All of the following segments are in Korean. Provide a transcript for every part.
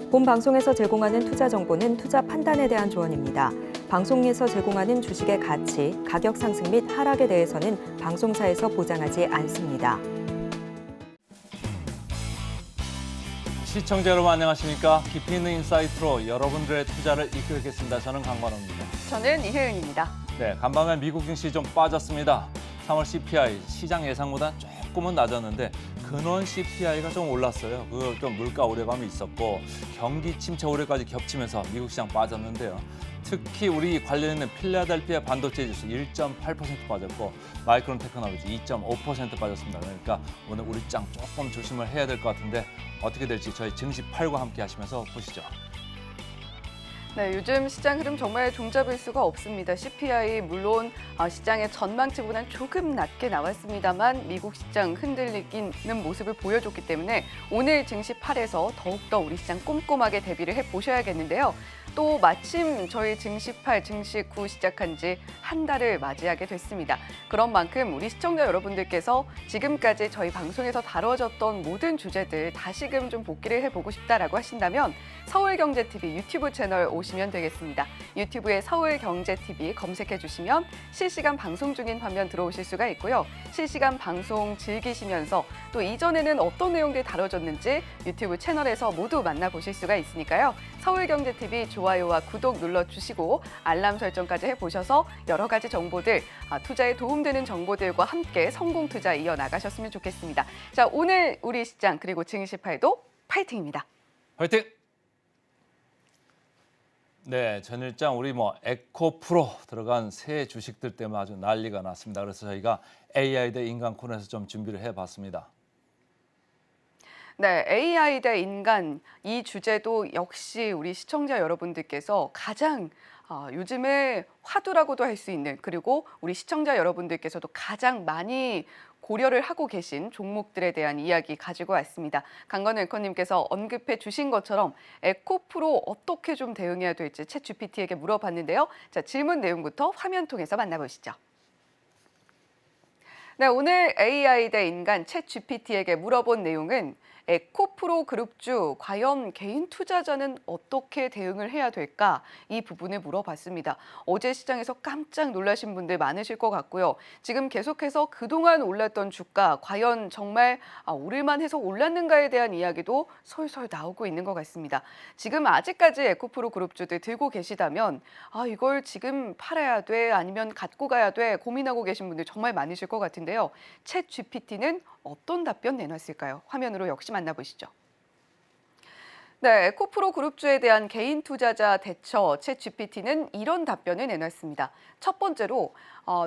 본 방송에서 제공하는 투자 정보는 투자 판단에 대한 조언입니다. 방송에서 제공하는 주식의 가치, 가격 상승 및 하락에 대해서는 방송사에서 보장하지 않습니다. 시청자 여러분 안녕하십니까? 깊이 있는 인사이트로 여러분들의 투자를 이끌겠습니다. 저는 강관호입니다. 저는 이혜은입니다. 네, 간밤에 미국 증시 좀 빠졌습니다. 3월 CPI 시장 예상보다 조금은 낮았는데 근원 CPI가 좀 올랐어요. 그 좀 물가 우려감이 있었고 경기 침체 우려까지 겹치면서 미국 시장 빠졌는데요. 특히 우리 관련있는 필라델피아 반도체 지수 1.8% 빠졌고 마이크론 테크놀로지 2.5% 빠졌습니다. 그러니까 오늘 우리 장 조금 조심을 해야 될 것 같은데 어떻게 될지 저희 증시8과 함께 하시면서 보시죠. 네, 요즘 시장 흐름 정말 종잡을 수가 없습니다. CPI 물론 시장의 전망치보다는 조금 낮게 나왔습니다만 미국 시장 흔들리는 모습을 보여줬기 때문에 오늘 증시 8에서 더욱더 우리 시장 꼼꼼하게 대비를 해보셔야겠는데요. 또 마침 저희 증시 8, 증시 9 시작한 지 한 달을 맞이하게 됐습니다. 그런 만큼 우리 시청자 여러분들께서 지금까지 저희 방송에서 다뤄졌던 모든 주제들 다시금 좀 복기를 해보고 싶다라고 하신다면 서울경제TV 유튜브 채널 오시면 되겠습니다. 유튜브에 서울경제TV 검색해 주시면 실시간 방송 중인 화면 들어오실 수가 있고요. 실시간 방송 즐기시면서 또 이전에는 어떤 내용들이 다뤄졌는지 유튜브 채널에서 모두 만나보실 수가 있으니까요. 서울경제TV 좋아요와 구독 눌러주시고 알람 설정까지 해보셔서 여러 가지 정보들, 투자에 도움되는 정보들과 함께 성공 투자 이어나가셨으면 좋겠습니다. 자, 오늘 우리 시장 그리고 증시8도 파이팅입니다. 화이팅! 네, 전일장 우리 에코프로 들어간 새 주식들 때문에 아주 난리가 났습니다. 그래서 저희가 AI 대 인간 코너에서 좀 준비를 해봤습니다. 네, AI 대 인간 이 주제도 역시 우리 시청자 여러분들께서 가장 요즘에 화두라고도 할 수 있는 그리고 우리 시청자 여러분들께서도 가장 많이 고려를 하고 계신 종목들에 대한 이야기 가지고 왔습니다. 강건우 앵커님께서 언급해 주신 것처럼 에코프로 어떻게 좀 대응해야 될지 챗GPT에게 물어봤는데요. 자, 질문 내용부터 화면 통해서 만나보시죠. 네, 오늘 AI 대 인간 챗GPT에게 물어본 내용은 에코프로 그룹주 과연 개인 투자자는 어떻게 대응을 해야 될까? 이 부분을 물어봤습니다. 어제 시장에서 깜짝 놀라신 분들 많으실 것 같고요. 지금 계속해서 그동안 올랐던 주가 과연 정말 오를만 해서 올랐는가에 대한 이야기도 솔솔 나오고 있는 것 같습니다. 지금 아직까지 에코프로 그룹주들 들고 계시다면 이걸 지금 팔아야 돼 아니면 갖고 가야 돼 고민하고 계신 분들 정말 많으실 것 같은데요. 챗GPT는 어떤 답변 내놨을까요? 화면으로 역시 만나보시죠. 네, 에코프로 그룹주에 대한 개인 투자자 대처 챗GPT는 이런 답변을 내놨습니다. 첫 번째로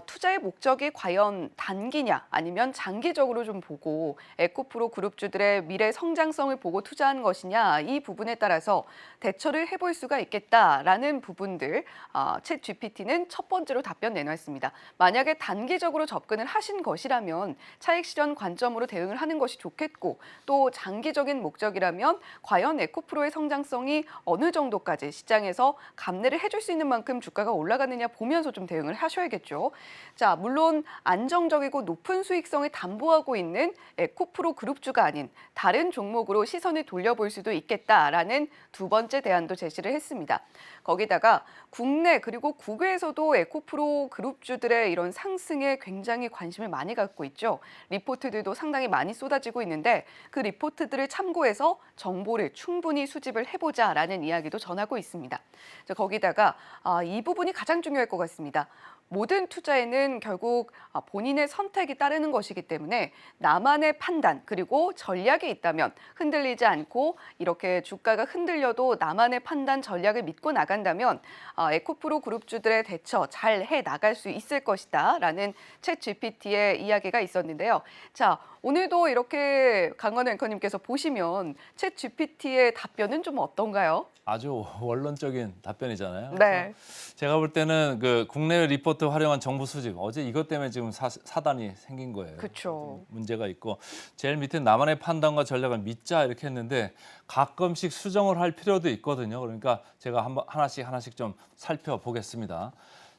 투자의 목적이 과연 단기냐 아니면 장기적으로 좀 보고 에코프로 그룹주들의 미래 성장성을 보고 투자한 것이냐 이 부분에 따라서 대처를 해볼 수가 있겠다라는 부분들 챗GPT는 첫 번째로 답변 내놨습니다. 만약에 단기적으로 접근을 하신 것이라면 차익 실현 관점으로 대응을 하는 것이 좋겠고 또 장기적인 목적이라면 과연 에코프로의 성장성이 어느 정도까지 시장에서 감내를 해줄 수 있는 만큼 주가가 올라가느냐 보면서 좀 대응을 하셔야겠죠. 자, 물론 안정적이고 높은 수익성을 담보하고 있는 에코프로 그룹주가 아닌 다른 종목으로 시선을 돌려볼 수도 있겠다라는 두 번째 대안도 제시를 했습니다. 거기다가 국내 그리고 국외에서도 에코프로 그룹주들의 이런 상승에 굉장히 관심을 많이 갖고 있죠. 리포트들도 상당히 많이 쏟아지고 있는데 그 리포트들을 참고해서 정보를 충분히 수집을 해보자라는 이야기도 전하고 있습니다. 자, 거기다가 이 부분이 가장 중요할 것 같습니다. 모든 투자에는 결국 본인의 선택이 따르는 것이기 때문에 나만의 판단 그리고 전략이 있다면 흔들리지 않고 이렇게 주가가 흔들려도 나만의 판단 전략을 믿고 나간다면 에코프로 그룹주들의 대처 잘 해 나갈 수 있을 것이다 라는 챗GPT의 이야기가 있었는데요. 자, 오늘도 이렇게 강건우 앵커님께서 보시면 챗GPT의 답변은 좀 어떤가요? 아주 원론적인 답변이잖아요. 네. 제가 볼 때는 그 국내 리포트 활용한 정보 수집 어제 이것 때문에 지금 사단이 생긴 거예요. 그렇죠. 문제가 있고 제일 밑에 나만의 판단과 전략을 믿자 이렇게 했는데 가끔씩 수정을 할 필요도 있거든요. 그러니까 제가 하나씩 좀 살펴보겠습니다.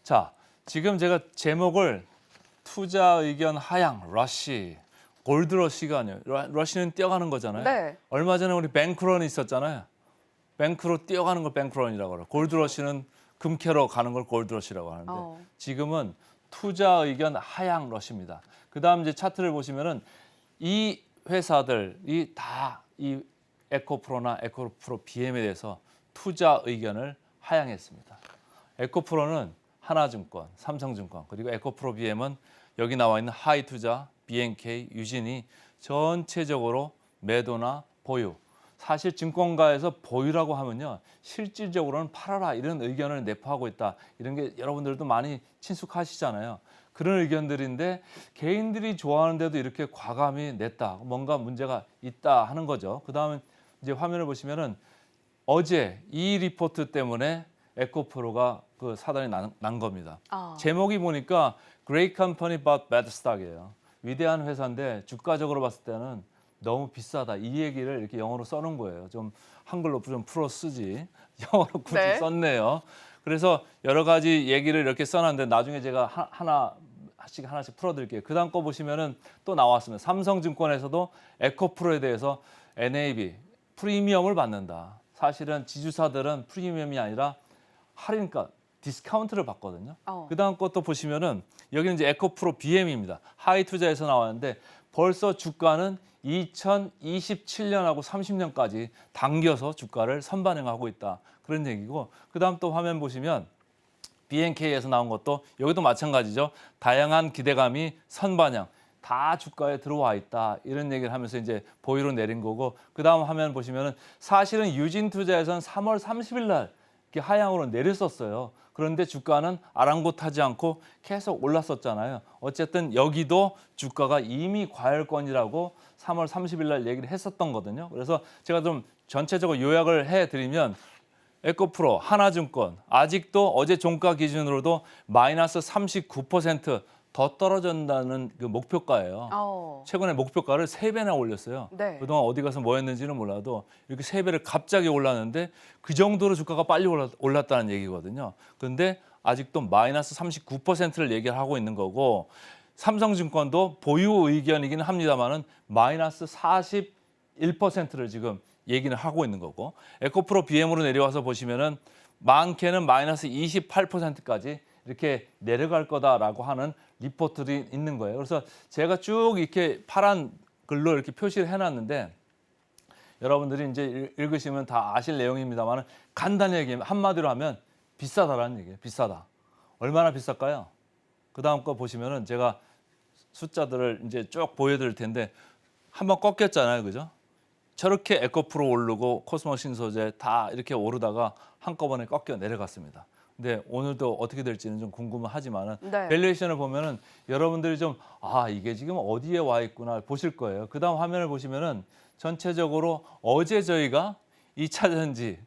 자, 지금 제가 제목을 투자 의견 하향 러시 골드러시가 아니에요. 러시는 뛰어가는 거잖아요. 네. 얼마 전에 우리 뱅크런 있었잖아요. 뱅크로 뛰어가는 걸 뱅크런이라고 해요. 골드러시는 금캐러 가는 걸 골드러시라고 하는데 지금은 투자 의견 하향 러시입니다. 그다음 이제 차트를 보시면은 이 회사들이 다 이 에코프로나 에코프로 BM에 대해서 투자 의견을 하향했습니다. 에코프로는 하나증권, 삼성증권, 그리고 에코프로 BM은 여기 나와 있는 하이투자, BNK, 유진이 전체적으로 매도나 보유. 사실 증권가에서 보유라고 하면요, 실질적으로는 팔아라 이런 의견을 내포하고 있다. 이런 게 여러분들도 많이 친숙하시잖아요. 그런 의견들인데 개인들이 좋아하는데도 이렇게 과감히 냈다. 뭔가 문제가 있다 하는 거죠. 그다음에 이제 화면을 보시면은 어제 이 리포트 때문에 에코프로가 그 사단이 난 겁니다. 제목이 보니까 Great Company but Bad Stock이에요. 위대한 회사인데 주가적으로 봤을 때는 너무 비싸다. 이 얘기를 이렇게 영어로 써놓은 거예요. 좀 한글로 좀 풀어 쓰지. 영어로 굳이 네. 썼네요. 그래서 여러 가지 얘기를 이렇게 써놨는데 나중에 제가 하나씩 풀어드릴게요. 그 다음 거 보시면은 또 나왔습니다. 삼성증권에서도 에코프로에 대해서 NAV, 프리미엄을 받는다. 사실은 지주사들은 프리미엄이 아니라 할인가, 디스카운트를 받거든요. 그 다음 것도 보시면은 여기는 이제 에코프로 BM입니다. 하이투자에서 나왔는데 벌써 주가는 2027년하고 30년까지 당겨서 주가를 선반영하고 있다. 그런 얘기고 그 다음 또 화면 보시면 BNK에서 나온 것도 여기도 마찬가지죠. 다양한 기대감이 선반영. 다 주가에 들어와 있다. 이런 얘기를 하면서 이제 보유로 내린 거고 그 다음 화면 보시면은 사실은 유진투자에서는 3월 30일 날 이렇게 하향으로 내렸었어요. 그런데 주가는 아랑곳하지 않고 계속 올랐었잖아요. 어쨌든 여기도 주가가 이미 과열권이라고 3월 30일 날 얘기를 했었던 거거든요. 그래서 제가 좀 전체적으로 요약을 해드리면 에코프로, 하나증권 아직도 어제 종가 기준으로도 마이너스 39% 더 떨어진다는 그 목표가예요. 최근에 목표가를 3배나 올렸어요. 네. 그동안 어디 가서 뭐 했는지는 몰라도 이렇게 3배를 갑자기 올랐는데 그 정도로 주가가 빨리 올랐다는 얘기거든요. 그런데 아직도 마이너스 39%를 얘기를 하고 있는 거고 삼성증권도 보유 의견이기는 합니다만은 마이너스 41%를 지금 얘기는 하고 있는 거고 에코프로 BM으로 내려와서 보시면은 많게는 마이너스 28%까지 이렇게 내려갈 거다라고 하는 리포트들이 있는 거예요. 그래서 제가 쭉 이렇게 파란 글로 이렇게 표시를 해놨는데 여러분들이 이제 읽으시면 다 아실 내용입니다만 간단히 얘기하면 한마디로 하면 비싸다라는 얘기예요. 비싸다. 얼마나 비쌀까요? 그 다음 거 보시면은 제가 숫자들을 이제 쭉 보여드릴 텐데 한번 꺾였잖아요, 그죠? 저렇게 에코프로 오르고 코스모 신소재 다 이렇게 오르다가 한꺼번에 꺾여 내려갔습니다. 근데 오늘도 어떻게 될지는 좀 궁금하지만은 네. 밸류에이션을 보면은 여러분들이 좀 이게 지금 어디에 와 있구나 보실 거예요. 그다음 화면을 보시면은 전체적으로 어제 저희가 2차 전지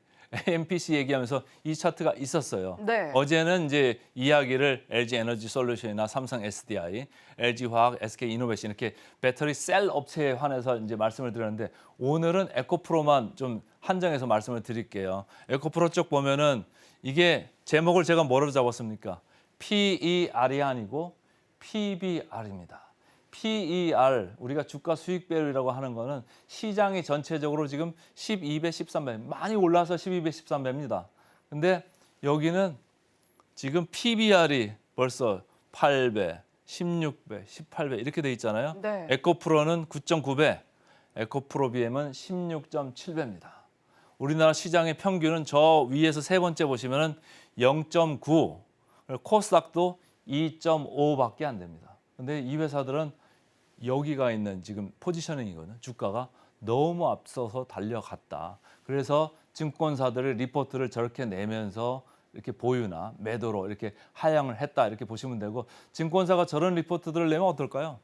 MPC 얘기하면서 이 차트가 있었어요. 네. 어제는 이제 이야기를 LG 에너지 솔루션이나 삼성 SDI, LG 화학, SK 이노베이션 이렇게 배터리 셀 업체에 관해서 이제 말씀을 드렸는데 오늘은 에코프로만 좀 한정해서 말씀을 드릴게요. 에코프로 쪽 보면은 이게 제목을 제가 뭐로 잡았습니까? PER이 아니고 PBR입니다. PER, 우리가 주가 수익 배율이라고 하는 거는 시장이 전체적으로 지금 12배, 13배, 많이 올라서 12배, 13배입니다. 근데 여기는 지금 PBR이 벌써 8배, 16배, 18배 이렇게 돼 있잖아요. 네. 에코프로는 9.9배, 에코프로 BM은 16.7배입니다. 우리나라 시장의 평균은 저 위에서 세 번째 보시면은 0.9, 코스닥도 2.5밖에 안 됩니다. 근데 이 회사들은 여기가 있는 지금 포지셔닝이거든요. 주가가 너무 앞서서 달려갔다. 그래서 증권사들의 리포트를 저렇게 내면서 이렇게 보유나 매도로 이렇게 하향을 했다 이렇게 보시면 되고 증권사가 저런 리포트들을 내면 어떨까요?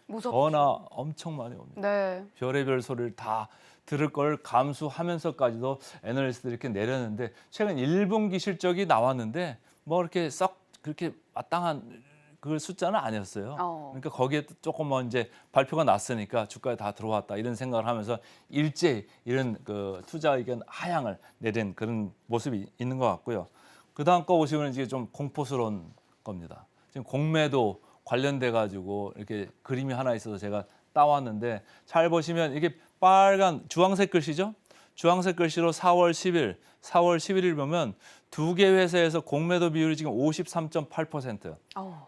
무섭죠. 전화 엄청 많이 옵니다. 네. 별의별 소리를 다 들을 걸 감수하면서까지도 애널리스트들이 이렇게 내렸는데 최근 1분기 실적이 나왔는데 뭐 이렇게 썩 그렇게 마땅한 그 숫자는 아니었어요. 그러니까 거기에 조금 뭐 이제 발표가 났으니까 주가에 다 들어왔다 이런 생각을 하면서 일제히 이런 그 투자 의견 하향을 내린 그런 모습이 있는 것 같고요. 그 다음 거 보시면 이제 좀 공포스러운 겁니다. 지금 공매도 관련돼 가지고 이렇게 그림이 하나 있어서 제가 따왔는데 잘 보시면 이게 빨간 주황색 글씨죠? 주황색 글씨로 4월 11일 보면 두 개 회사에서 공매도 비율이 지금 53.8%,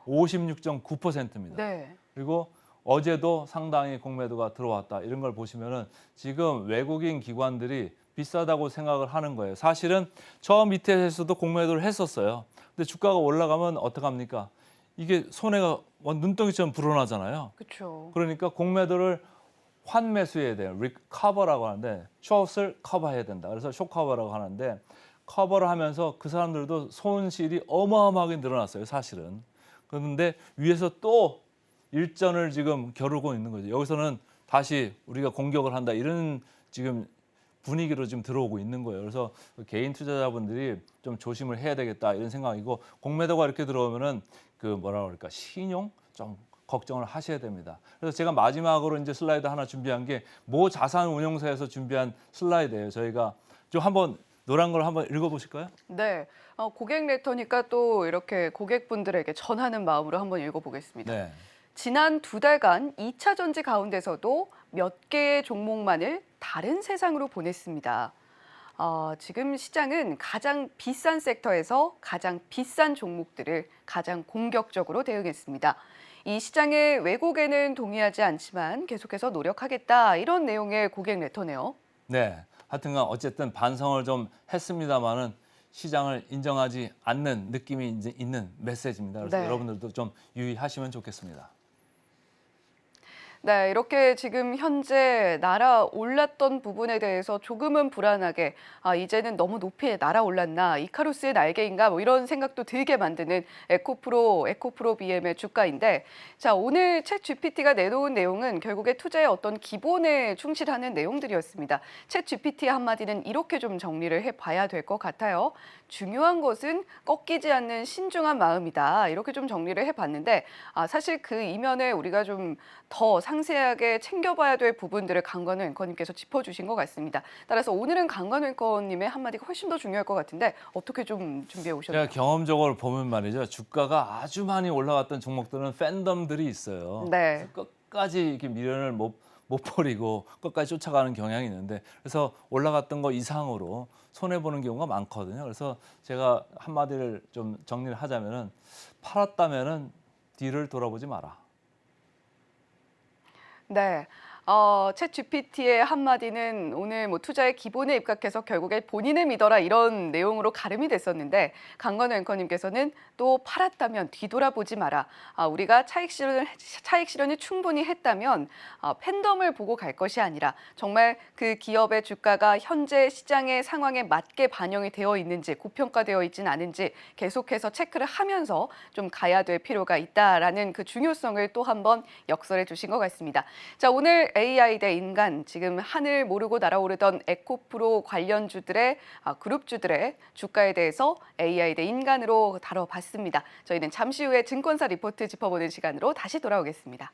56.9%입니다. 네. 그리고 어제도 상당히 공매도가 들어왔다. 이런 걸 보시면은 지금 외국인 기관들이 비싸다고 생각을 하는 거예요. 사실은 저 밑에서도 공매도를 했었어요. 근데 주가가 올라가면 어떡합니까? 이게 손해가 눈덩이처럼 불어나잖아요. 그렇죠. 그러니까 공매도를 환매수해야 돼요. 리커버라고 하는데 숏을 커버해야 된다. 그래서 숏커버라고 하는데 커버를 하면서 그 사람들도 손실이 어마어마하게 늘어났어요. 사실은. 그런데 위에서 또 일전을 지금 겨루고 있는 거죠. 여기서는 다시 우리가 공격을 한다. 이런 지금 분위기로 지금 들어오고 있는 거예요. 그래서 개인 투자자분들이 좀 조심을 해야 되겠다 이런 생각이고 공매도가 이렇게 들어오면은 그 뭐라 그럴까 신용 좀 걱정을 하셔야 됩니다. 그래서 제가 마지막으로 이제 슬라이드 하나 준비한 게 모 자산 운용사에서 준비한 슬라이드예요. 저희가 좀 한번 노란 걸 한번 읽어보실까요? 네. 고객 레터니까 또 이렇게 고객분들에게 전하는 마음으로 한번 읽어보겠습니다. 네. 지난 2달간 2차 전지 가운데서도 몇 개의 종목만을 다른 세상으로 보냈습니다. 지금 시장은 가장 비싼 섹터에서 가장 비싼 종목들을 가장 공격적으로 대응했습니다. 이 시장의 왜곡에는 동의하지 않지만 계속해서 노력하겠다 이런 내용의 고객 레터네요. 네. 하여튼간 어쨌든 반성을 좀 했습니다만은 시장을 인정하지 않는 느낌이 이제 있는 메시지입니다. 그래서 네. 여러분들도 좀 유의하시면 좋겠습니다. 네, 이렇게 지금 현재 날아올랐던 부분에 대해서 조금은 불안하게 이제는 너무 높이 날아올랐나 이카루스의 날개인가 뭐 이런 생각도 들게 만드는 에코프로 BM의 주가인데 자 오늘 챗 GPT가 내놓은 내용은 결국에 투자의 어떤 기본에 충실하는 내용들이었습니다. 챗 GPT의 한마디는 이렇게 좀 정리를 해봐야 될 것 같아요. 중요한 것은 꺾이지 않는 신중한 마음이다. 이렇게 좀 정리를 해봤는데 사실 그 이면에 우리가 좀 더 상세하게 챙겨봐야 될 부분들을 강건우 앵커님께서 짚어주신 것 같습니다. 따라서 오늘은 강건우 앵커님의 한마디가 훨씬 더 중요할 것 같은데 어떻게 좀 준비해 오셨나요? 제가 경험적으로 보면 말이죠. 주가가 아주 많이 올라갔던 종목들은 팬덤들이 있어요. 네. 그래서 끝까지 이렇게 미련을 못 버리고 끝까지 쫓아가는 경향이 있는데 그래서 올라갔던 거 이상으로 손해보는 경우가 많거든요. 그래서 제가 한마디를 좀 정리를 하자면은 팔았다면은 뒤를 돌아보지 마라. 네. 챗 GPT의 한마디는 오늘 뭐 투자의 기본에 입각해서 결국에 본인을 믿어라 이런 내용으로 가름이 됐었는데 강건우 앵커님께서는 또 팔았다면 뒤돌아보지 마라. 우리가 차익 실현이 충분히 했다면 팬덤을 보고 갈 것이 아니라 정말 그 기업의 주가가 현재 시장의 상황에 맞게 반영이 되어 있는지 고평가되어 있지는 않은지 계속해서 체크를 하면서 좀 가야 될 필요가 있다라는 그 중요성을 또 한번 역설해 주신 것 같습니다. 자, 오늘 AI 대 인간, 지금 하늘 모르고 날아오르던 에코프로 관련주들의 그룹주들의 주가에 대해서 AI 대 인간으로 다뤄봤습니다. 저희는 잠시 후에 증권사 리포트 짚어보는 시간으로 다시 돌아오겠습니다.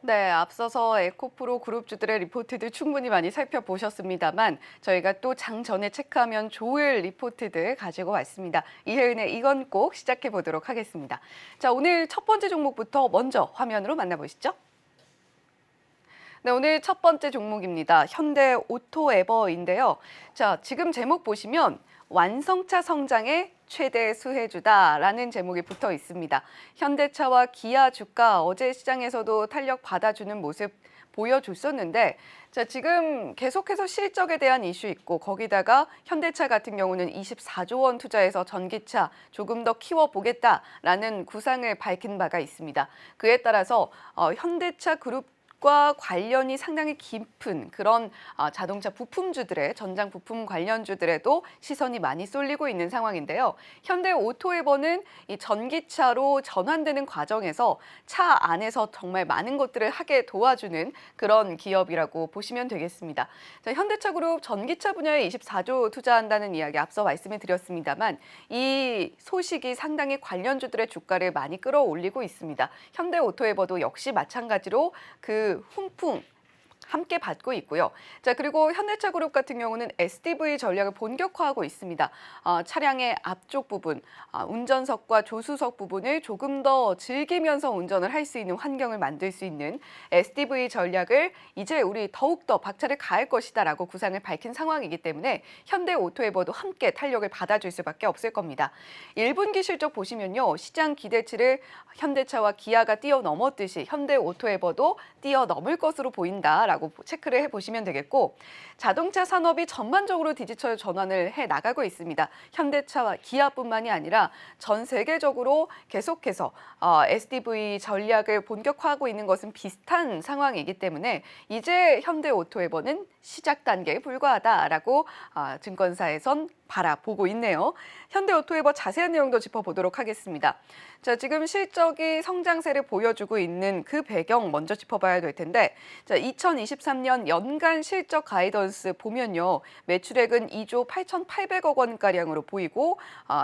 네, 앞서서 에코프로 그룹주들의 리포트들 충분히 많이 살펴보셨습니다만 저희가 또 장 전에 체크하면 좋을 리포트들 가지고 왔습니다. 이혜은의 이건 꼭 시작해 보도록 하겠습니다. 자, 오늘 첫 번째 종목부터 먼저 화면으로 만나보시죠. 네, 오늘 첫 번째 종목입니다. 현대 오토에버인데요. 자, 지금 제목 보시면 완성차 성장에 최대 수혜주다라는 제목이 붙어 있습니다. 현대차와 기아 주가 어제 시장에서도 탄력 받아주는 모습 보여줬었는데 자, 지금 계속해서 실적에 대한 이슈 있고 거기다가 현대차 같은 경우는 24조 원 투자해서 전기차 조금 더 키워보겠다라는 구상을 밝힌 바가 있습니다. 그에 따라서 현대차 그룹과 관련이 상당히 깊은 그런 자동차 부품주들의 전장 부품 관련주들에도 시선이 많이 쏠리고 있는 상황인데요. 현대 오토에버는 이 전기차로 전환되는 과정에서 차 안에서 정말 많은 것들을 하게 도와주는 그런 기업이라고 보시면 되겠습니다. 자, 현대차 그룹 전기차 분야에 24조 투자한다는 이야기 앞서 말씀을 드렸습니다만 이 소식이 상당히 관련주들의 주가를 많이 끌어올리고 있습니다. 현대 오토에버도 역시 마찬가지로 그 훈풍 함께 받고 있고요. 자, 그리고 현대차 그룹 같은 경우는 SDV 전략을 본격화하고 있습니다. 차량의 앞쪽 부분, 운전석과 조수석 부분을 조금 더 즐기면서 운전을 할 수 있는 환경을 만들 수 있는 SDV 전략을 이제 우리 더욱더 박차를 가할 것이다라고 구상을 밝힌 상황이기 때문에 현대 오토에버도 함께 탄력을 받아줄 수밖에 없을 겁니다. 1분기 실적 보시면요. 시장 기대치를 현대차와 기아가 뛰어넘었듯이 현대 오토에버도 뛰어넘을 것으로 보인다라고 체크를 해보시면 되겠고 자동차 산업이 전반적으로 디지털 전환을 해나가고 있습니다. 현대차와 기아뿐만이 아니라 전 세계적으로 계속해서 SDV 전략을 본격화하고 있는 것은 비슷한 상황이기 때문에 이제 현대오토에버는 시작 단계에 불과하다라고 증권사에선 바라보고 있네요. 현대오토에버 자세한 내용도 짚어보도록 하겠습니다. 자, 지금 실적이 성장세를 보여주고 있는 그 배경 먼저 짚어봐야 될 텐데 자, 2023년 연간 실적 가이던스 보면요. 매출액은 2조 8,800억 원가량으로 보이고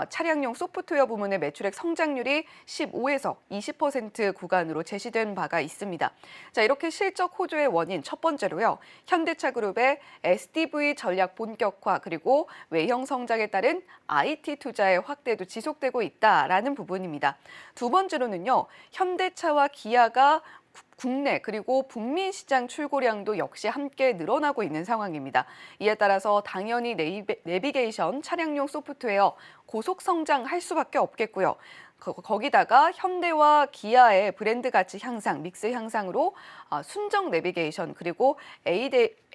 차량용 소프트웨어 부문의 매출액 성장률이 15에서 20% 구간으로 제시된 바가 있습니다. 자, 이렇게 실적 호조의 원인 첫 번째로요. 현대차 그룹의 SDV 전략 본격화 그리고 외형 성장에 따른 IT 투자의 확대도 지속되고 있다라는 부분입니다. 두 번째로는요. 현대차와 기아가 국내 그리고 북미 시장 출고량도 역시 함께 늘어나고 있는 상황입니다. 이에 따라서 당연히 내비게이션 차량용 소프트웨어 고속 성장할 수밖에 없겠고요. 거기다가 현대와 기아의 브랜드 가치 향상, 믹스 향상으로 순정 내비게이션 그리고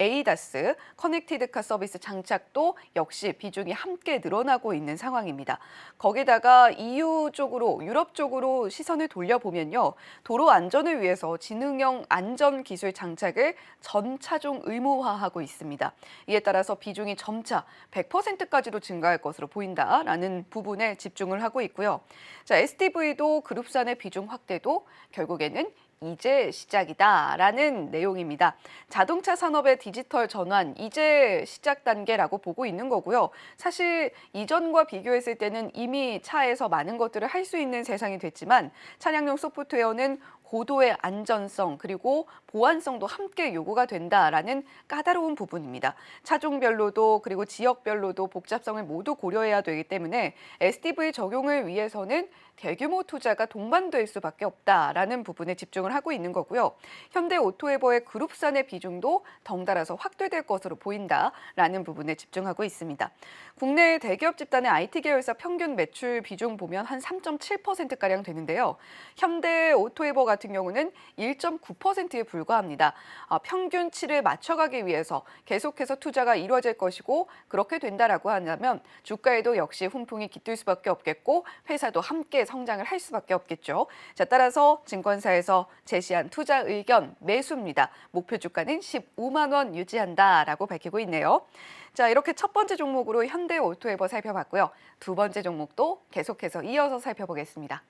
에이다스, 커넥티드카 서비스 장착도 역시 비중이 함께 늘어나고 있는 상황입니다. 거기다가 EU 쪽으로, 유럽 쪽으로 시선을 돌려보면요. 도로 안전을 위해서 지능형 안전 기술 장착을 전 차종 의무화하고 있습니다. 이에 따라서 비중이 점차 100%까지도 증가할 것으로 보인다라는 부분에 집중을 하고 있고요. 자, SDV도 그룹산의 비중 확대도 결국에는 이제 시작이다라는 내용입니다. 자동차 산업의 디지털 전환 이제 시작 단계라고 보고 있는 거고요. 사실 이전과 비교했을 때는 이미 차에서 많은 것들을 할 수 있는 세상이 됐지만 차량용 소프트웨어는 고도의 안전성 그리고 보안성도 함께 요구가 된다라는 까다로운 부분입니다. 차종별로도 그리고 지역별로도 복잡성을 모두 고려해야 되기 때문에 SDV 적용을 위해서는 대규모 투자가 동반될 수밖에 없다라는 부분에 집중을 하고 있는 거고요. 현대오토에버의 그룹산의 비중도 덩달아서 확대될 것으로 보인다라는 부분에 집중하고 있습니다. 국내 대기업 집단의 IT 계열사 평균 매출 비중 보면 한 3.7%가량 되는데요. 현대오토에버 같은 경우는 1.9%에 불과합니다. 평균치를 맞춰가기 위해서 계속해서 투자가 이루어질 것이고 그렇게 된다라고 한다면 주가에도 역시 훈풍이 깃들 수밖에 없겠고 회사도 함께 성장을 할 수밖에 없겠죠. 자, 따라서 증권사에서 제시한 투자 의견 매수입니다. 목표 주가는 15만 원 유지한다라고 밝히고 있네요. 자, 이렇게 첫 번째 종목으로 현대오토에버 살펴봤고요. 두 번째 종목도 계속해서 이어서 살펴보겠습니다.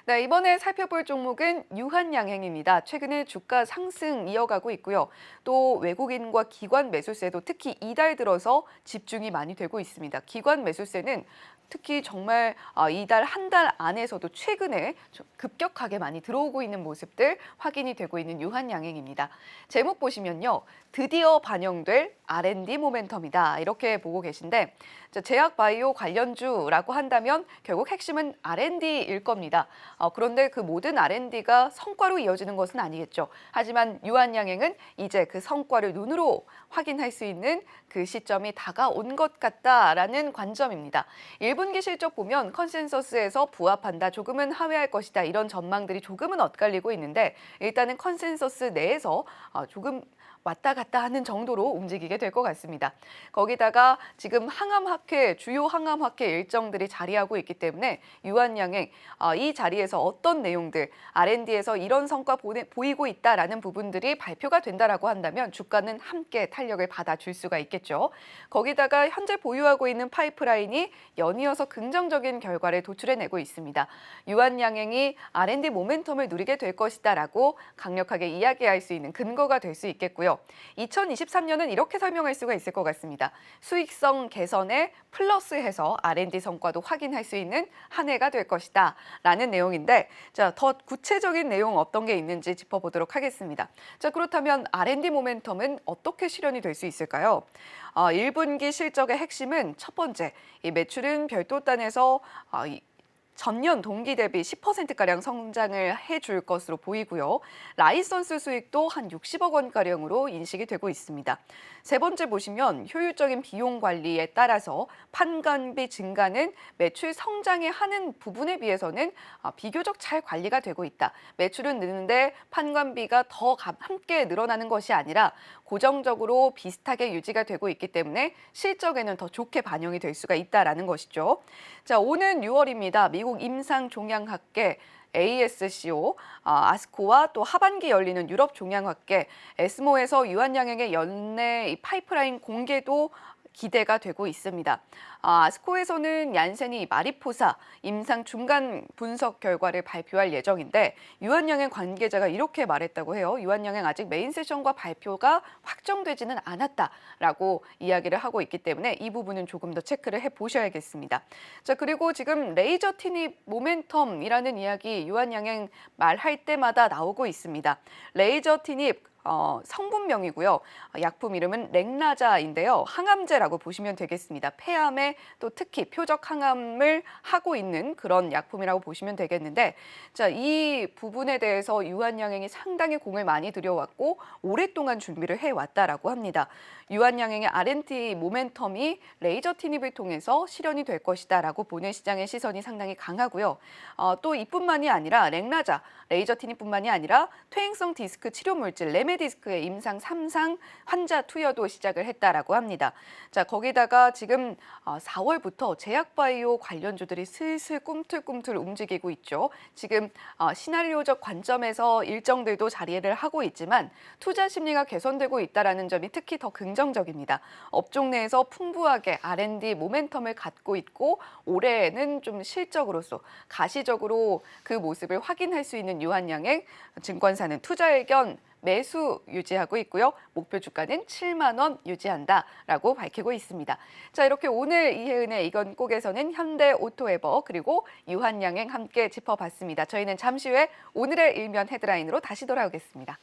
네, 이번에 살펴볼 종목은 유한양행입니다. 최근에 주가 상승 이어가고 있고요. 또 외국인과 기관 매수세도 특히 이달 들어서 집중이 많이 되고 있습니다. 기관 매수세는 특히 정말 이달 한 달 안에서도 최근에 급격하게 많이 들어오고 있는 모습들 확인이 되고 있는 유한양행입니다. 제목 보시면요. 드디어 반영될 R&D 모멘텀이다. 이렇게 보고 계신데 제약 바이오 관련주라고 한다면 결국 핵심은 R&D일 겁니다. 그런데 그 모든 R&D가 성과로 이어지는 것은 아니겠죠. 하지만 유한양행은 이제 그 성과를 눈으로 확인할 수 있는 그 시점이 다가온 것 같다라는 관점입니다. 1분기 실적 보면 컨센서스에서 부합한다, 조금은 하회할 것이다 이런 전망들이 조금은 엇갈리고 있는데 일단은 컨센서스 내에서 조금 왔다 갔다 하는 정도로 움직이게 될 것 같습니다. 거기다가 지금 항암학회, 주요 항암학회 일정들이 자리하고 있기 때문에 유한양행 이 자리에서 어떤 내용들, R&D에서 이런 성과 보이고 있다라는 부분들이 발표가 된다라고 한다면 주가는 함께 탄력을 받아줄 수가 있겠죠. 거기다가 현재 보유하고 있는 파이프라인이 연이어서 긍정적인 결과를 도출해내고 있습니다. 유한양행이 R&D 모멘텀을 누리게 될 것이다라고 강력하게 이야기할 수 있는 근거가 될 수 있겠고요. 2023년은 이렇게 설명할 수가 있을 것 같습니다. 수익성 개선에 플러스해서 R&D 성과도 확인할 수 있는 한 해가 될 것이다 라는 내용인데 자, 더 구체적인 내용 어떤 게 있는지 짚어보도록 하겠습니다. 자, 그렇다면 R&D 모멘텀은 어떻게 실현이 될 수 있을까요? 1분기 실적의 핵심은 첫 번째, 이 매출은 별도 단에서 전년 동기 대비 10%가량 성장을 해줄 것으로 보이고요. 라이선스 수익도 한 60억 원가량으로 인식이 되고 있습니다. 세 번째 보시면 효율적인 비용 관리에 따라서 판관비 증가는 매출 성장에 하는 부분에 비해서는 비교적 잘 관리가 되고 있다. 매출은 느는데 판관비가 더 함께 늘어나는 것이 아니라 고정적으로 비슷하게 유지가 되고 있기 때문에 실적에는 더 좋게 반영이 될 수가 있다라는 것이죠. 자, 오는 6월입니다. 미국 임상종양학회 ASCO, 아스코와 또 하반기 열리는 유럽 종양학회 에스모에서 유한양행의 연내 파이프라인 공개도 기대가 되고 있습니다. 아스코에서는 얀센이 마리포사 임상 중간 분석 결과를 발표할 예정인데 유한양행 관계자가 이렇게 말했다고 해요. 유한양행 아직 메인 세션과 발표가 확정되지는 않았다라고 이야기를 하고 있기 때문에 이 부분은 조금 더 체크를 해보셔야겠습니다. 자, 그리고 지금 레이저 티닙 모멘텀이라는 이야기 유한양행 말할 때마다 나오고 있습니다. 레이저 티닙 성분명이고요. 약품 이름은 렉나자인데요. 항암제라고 보시면 되겠습니다. 폐암에 또 특히 표적 항암을 하고 있는 그런 약품이라고 보시면 되겠는데 자, 이 부분에 대해서 유한양행이 상당히 공을 많이 들여왔고 오랫동안 준비를 해왔다라고 합니다. 유한양행의 R&D 모멘텀이 레이저 티닙을 통해서 실현이 될 것이다라고 보는 시장의 시선이 상당히 강하고요. 또 이뿐만이 아니라 렉나자, 레이저 티닙뿐만이 아니라 퇴행성 디스크 치료 물질 레메디스크의 임상 3상 환자 투여도 시작을 했다라고 합니다. 자, 거기다가 지금 4월부터 제약바이오 관련주들이 슬슬 꿈틀꿈틀 움직이고 있죠. 지금 시나리오적 관점에서 일정들도 자리를 하고 있지만 투자 심리가 개선되고 있다는 점이 특히 더 긍정적입니다. 업종 내에서 풍부하게 R&D 모멘텀을 갖고 있고 올해에는 좀 실적으로서 가시적으로 그 모습을 확인할 수 있는 유한양행 증권사는 투자 의견 매수 유지하고 있고요. 목표 주가는 7만 원 유지한다라고 밝히고 있습니다. 자, 이렇게 오늘 이혜은의 이건 꼭에서는 현대 오토에버 그리고 유한양행 함께 짚어봤습니다. 저희는 잠시 후에 오늘의 일면 헤드라인으로 다시 돌아오겠습니다.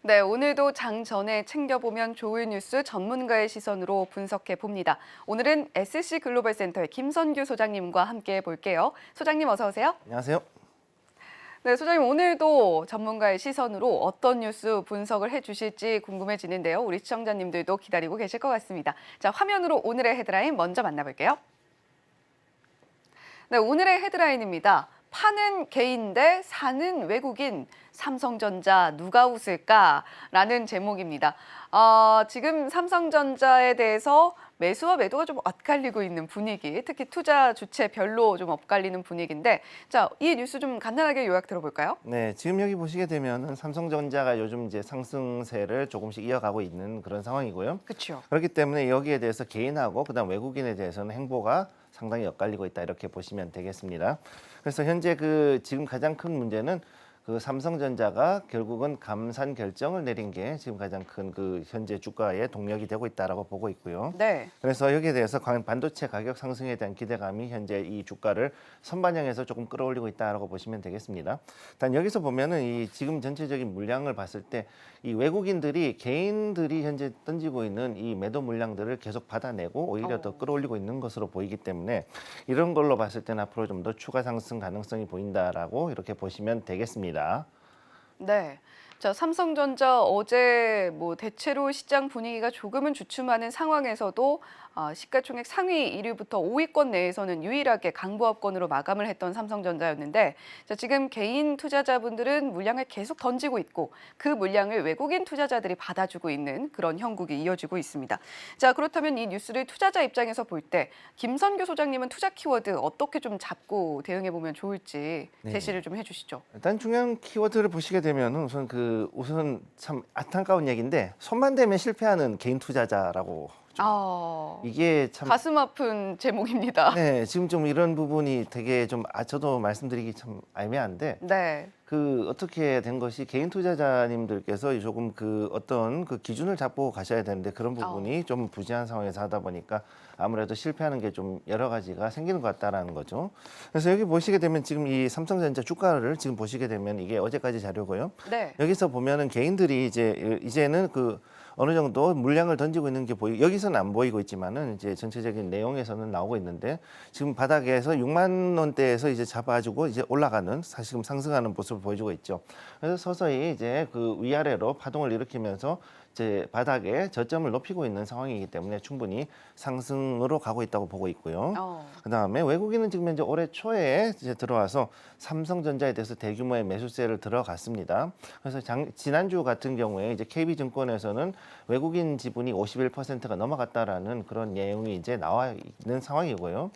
네, 오늘도 장 전에 챙겨보면 좋을 뉴스 전문가의 시선으로 분석해 봅니다. 오늘은 SC 글로벌 센터의 김선규 소장님과 함께 볼게요. 소장님 어서 오세요. 안녕하세요. 네, 소장님 오늘도 전문가의 시선으로 어떤 뉴스 분석을 해주실지 궁금해지는데요. 우리 시청자님들도 기다리고 계실 것 같습니다. 자, 화면으로 오늘의 헤드라인 먼저 만나볼게요. 네, 오늘의 헤드라인입니다. 파는 개인 대 사는 외국인, 삼성전자 누가 웃을까라는 제목입니다. 지금 삼성전자에 대해서 매수와 매도가 좀 엇갈리고 있는 분위기, 특히 투자 주체별로 좀 엇갈리는 분위기인데, 자, 이 뉴스 좀 간단하게 요약 들어볼까요? 네, 지금 여기 보시게 되면은 삼성전자가 요즘 이제 상승세를 조금씩 이어가고 있는 그런 상황이고요. 그렇죠. 그렇기 때문에 여기에 대해서 개인하고 그다음 외국인에 대해서는 행보가 상당히 엇갈리고 있다 이렇게 보시면 되겠습니다. 그래서 현재 지금 가장 큰 문제는 삼성전자가 결국은 감산 결정을 내린 게 지금 가장 큰 현재 주가의 동력이 되고 있다라고 보고 있고요. 네. 그래서 여기에 대해서 반도체 가격 상승에 대한 기대감이 현재 이 주가를 선반영해서 조금 끌어올리고 있다라고 보시면 되겠습니다. 단 여기서 보면은 이 지금 전체적인 물량을 봤을 때 이 외국인들이 개인들이 현재 던지고 있는 이 매도 물량들을 계속 받아내고 오히려 더 끌어올리고 있는 것으로 보이기 때문에 이런 걸로 봤을 때는 앞으로 좀 더 추가 상승 가능성이 보인다라고 이렇게 보시면 되겠습니다. 네. 자, 삼성전자 어제 대체로 시장 분위기가 조금은 주춤하는 상황에서도 시가총액 상위 1위부터 5위권 내에서는 유일하게 강보합권으로 마감을 했던 삼성전자였는데, 자, 지금 개인 투자자분들은 물량을 계속 던지고 있고 그 물량을 외국인 투자자들이 받아주고 있는 그런 형국이 이어지고 있습니다. 자, 그렇다면 이 뉴스를 투자자 입장에서 볼 때 김선교 소장님은 투자 키워드 어떻게 좀 잡고 대응해 보면 좋을지 제시를 좀 해주시죠. 일단 중요한 키워드를 보시게 되면 우선 참 안타까운 얘기인데 손만 대면 실패하는 개인 투자자라고 이게 참 가슴 아픈 제목입니다. 네, 지금 좀 이런 부분이 되게 좀 저도 말씀드리기 참 애매한데 네. 어떻게 된 것이 개인 투자자님들께서 조금 어떤 기준을 잡고 가셔야 되는데 그런 부분이 좀 부재한 상황에서 하다 보니까 아무래도 실패하는 게 좀 여러 가지가 생기는 것 같다라는 거죠. 그래서 여기 보시게 되면 지금 이 삼성전자 주가를 지금 보시게 되면 이게 어제까지 자료고요. 네. 여기서 보면은 개인들이 이제는 어느 정도 물량을 던지고 있는 게 여기서는 안 보이고 있지만은 이제 전체적인 내용에서는 나오고 있는데 지금 바닥에서 6만 원대에서 이제 잡아주고 이제 올라가는 사실은 상승하는 모습을 보여주고 있죠. 그래서 서서히 이제 위아래로 파동을 일으키면서 이제 바닥에 저점을 높이고 있는 상황이기 때문에 충분히 상승으로 가고 있다고 보고 있고요. 그다음에 외국인은 지금 현재 올해 초에 이제 들어와서 삼성전자에 대해서 대규모의 매수세를 들어갔습니다. 그래서 지난주 같은 경우에 이제 KB증권에서는 외국인 지분이 51%가 넘어갔다라는 그런 내용이 이제 나와 있는 상황이고요.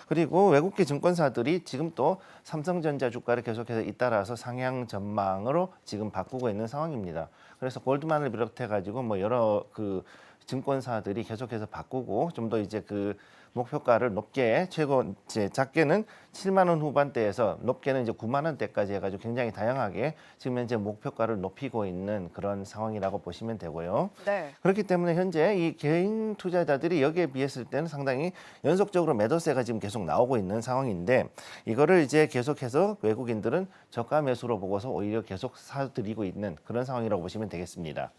그리고 외국계 증권사들이 지금 또 삼성전자 주가를 계속해서 잇따라서 상향 전망으로 지금 바꾸고 있는 상황입니다. 그래서 골드만을 비롯해가지고 여러 증권사들이 계속해서 바꾸고 좀 더 이제 목표가를 높게 작게는 7만 원 후반대에서 높게는 이제 9만 원대까지 해가지고 굉장히 다양하게 지금 현재 목표가를 높이고 있는 그런 상황이라고 보시면 되고요. 네. 그렇기 때문에 현재 이 개인 투자자들이 여기에 비했을 때는 상당히 연속적으로 매도세가 지금 계속 나오고 있는 상황인데 이거를 이제 계속해서 외국인들은 저가 매수로 보고서 오히려 계속 사들이고 있는 그런 상황이라고 보시면 되겠습니다.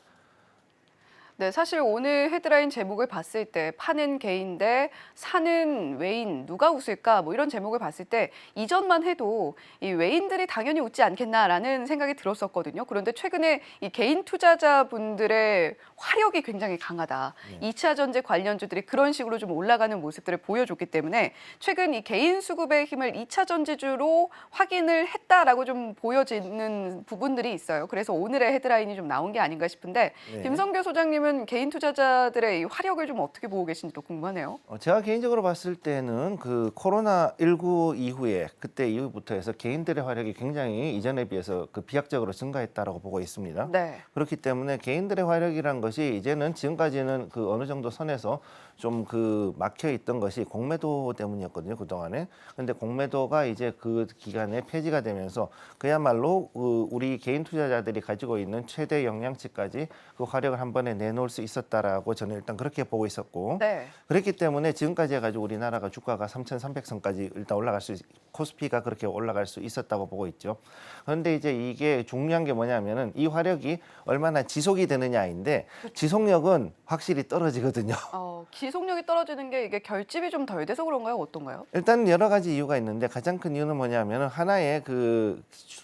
네, 사실 오늘 헤드라인 제목을 봤을 때 파는 개인 대 사는 외인 누가 웃을까 이런 제목을 봤을 때 이전만 해도 이 외인들이 당연히 웃지 않겠나라는 생각이 들었었거든요. 그런데 최근에 이 개인 투자자분들의 화력이 굉장히 강하다. 2차 전지 관련주들이 그런 식으로 좀 올라가는 모습들을 보여줬기 때문에 최근 이 개인 수급의 힘을 2차 전지주로 확인을 했다라고 좀 보여지는 부분들이 있어요. 그래서 오늘의 헤드라인이 좀 나온 게 아닌가 싶은데 김성교 소장님은 개인 투자자들의 이 화력을 좀 어떻게 보고 계신지도 궁금하네요. 제가 개인적으로 봤을 때는 코로나19 이후에 그때 이후부터 해서 개인들의 화력이 굉장히 이전에 비해서 비약적으로 증가했다라고 보고 있습니다. 네. 그렇기 때문에 개인들의 화력이란 것이 이제는 지금까지는 어느 정도 선에서 좀 막혀 있던 것이 공매도 때문이었거든요, 그동안에. 근데 공매도가 이제 그 기간에 폐지가 되면서 그야말로 우리 개인 투자자들이 가지고 있는 최대 영향치까지 그 화력을 한 번에 내놓을 수 있었다라고 저는 일단 그렇게 보고 있었고. 네. 그렇기 때문에 지금까지 해가지고 우리나라가 주가가 3,300선까지 일단 코스피가 그렇게 올라갈 수 있었다고 보고 있죠. 그런데 이제 이게 중요한 게 뭐냐면은 이 화력이 얼마나 지속이 되느냐인데 지속력은 확실히 떨어지거든요. 지속력이 떨어지는 게 이게 결집이 좀 덜 돼서 그런가요? 어떤가요? 일단 여러 가지 이유가 있는데 가장 큰 이유는 뭐냐면 하나의 그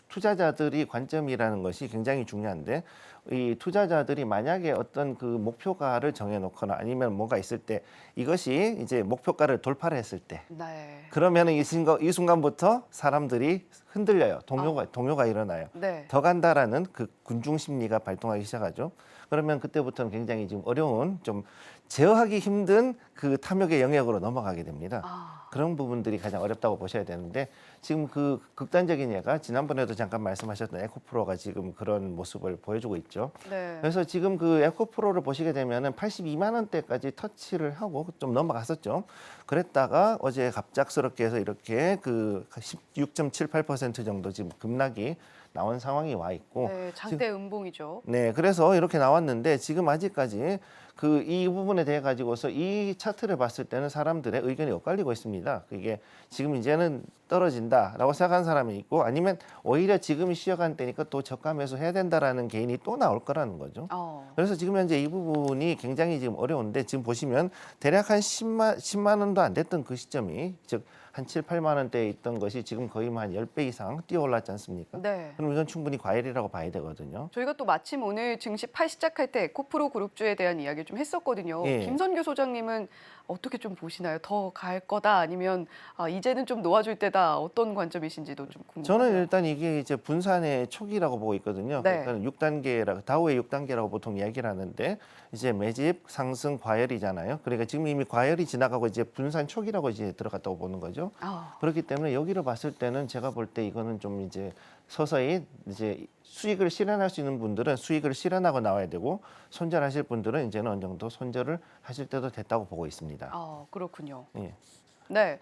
투자자들이 관점이라는 것이 굉장히 중요한데 이 투자자들이 만약에 어떤 그 목표가를 정해놓거나 아니면 뭐가 있을 때 이것이 이제 목표가를 돌파를 했을 때 네. 그러면은 이 순간부터 사람들이 흔들려요. 동요가 일어나요. 네. 더 간다라는 그 군중 심리가 발동하기 시작하죠. 그러면 그때부터는 굉장히 지금 어려운 좀 제어하기 힘든 그 탐욕의 영역으로 넘어가게 됩니다. 아. 그런 부분들이 가장 어렵다고 보셔야 되는데 지금 그 극단적인 예가 지난번에도 잠깐 말씀하셨던 에코프로가 지금 그런 모습을 보여주고 있죠. 네. 그래서 지금 그 에코프로를 보시게 되면은 82만 원대까지 터치를 하고 좀 넘어갔었죠. 그랬다가 어제 갑작스럽게 해서 이렇게 그 16.78% 정도 지금 급락이 나온 상황이 와 있고 네, 장대 음봉이죠. 네, 그래서 이렇게 나왔는데 지금 아직까지 그 이 부분에 대해 가지고서 이 차트를 봤을 때는 사람들의 의견이 엇갈리고 있습니다. 이게 지금 이제는 떨어진다라고 생각하는 사람이 있고 아니면 오히려 지금이 쉬어간 때니까 또 저가 매수해야 된다라는 개인이 또 나올 거라는 거죠. 그래서 지금 현재 이 부분이 굉장히 지금 어려운데 지금 보시면 대략 한 10만 원도 안 됐던 그 시점이 즉 한 7, 8만 원대에 있던 것이 지금 거의 한 10배 이상 뛰어 올랐지 않습니까? 네. 그럼 이건 충분히 과열이라고 봐야 되거든요. 저희가 또 마침 오늘 증시 팔 시작할 때 에코프로 그룹주에 대한 이야기를 좀 했었거든요. 예. 김선규 소장님은 어떻게 좀 보시나요? 더 갈 거다 아니면 이제는 좀 놓아줄 때다 어떤 관점이신지도 좀 궁금해요. 저는 일단 이게 이제 분산의 초기라고 보고 있거든요. 네. 그러니까 6단계라 다우의 6단계라고 보통 이야기를 하는데 이제 매집, 상승, 과열이잖아요. 그러니까 지금 이미 과열이 지나가고 이제 분산 초기라고 이제 들어갔다고 보는 거죠. 그렇기 때문에 여기를 봤을 때는 제가 볼 때 이거는 좀 이제 서서히 이제 수익을 실현할 수 있는 분들은 수익을 실현하고 나와야 되고 손절하실 분들은 이제는 어느 정도 손절을 하실 때도 됐다고 보고 있습니다. 그렇군요. 예. 네.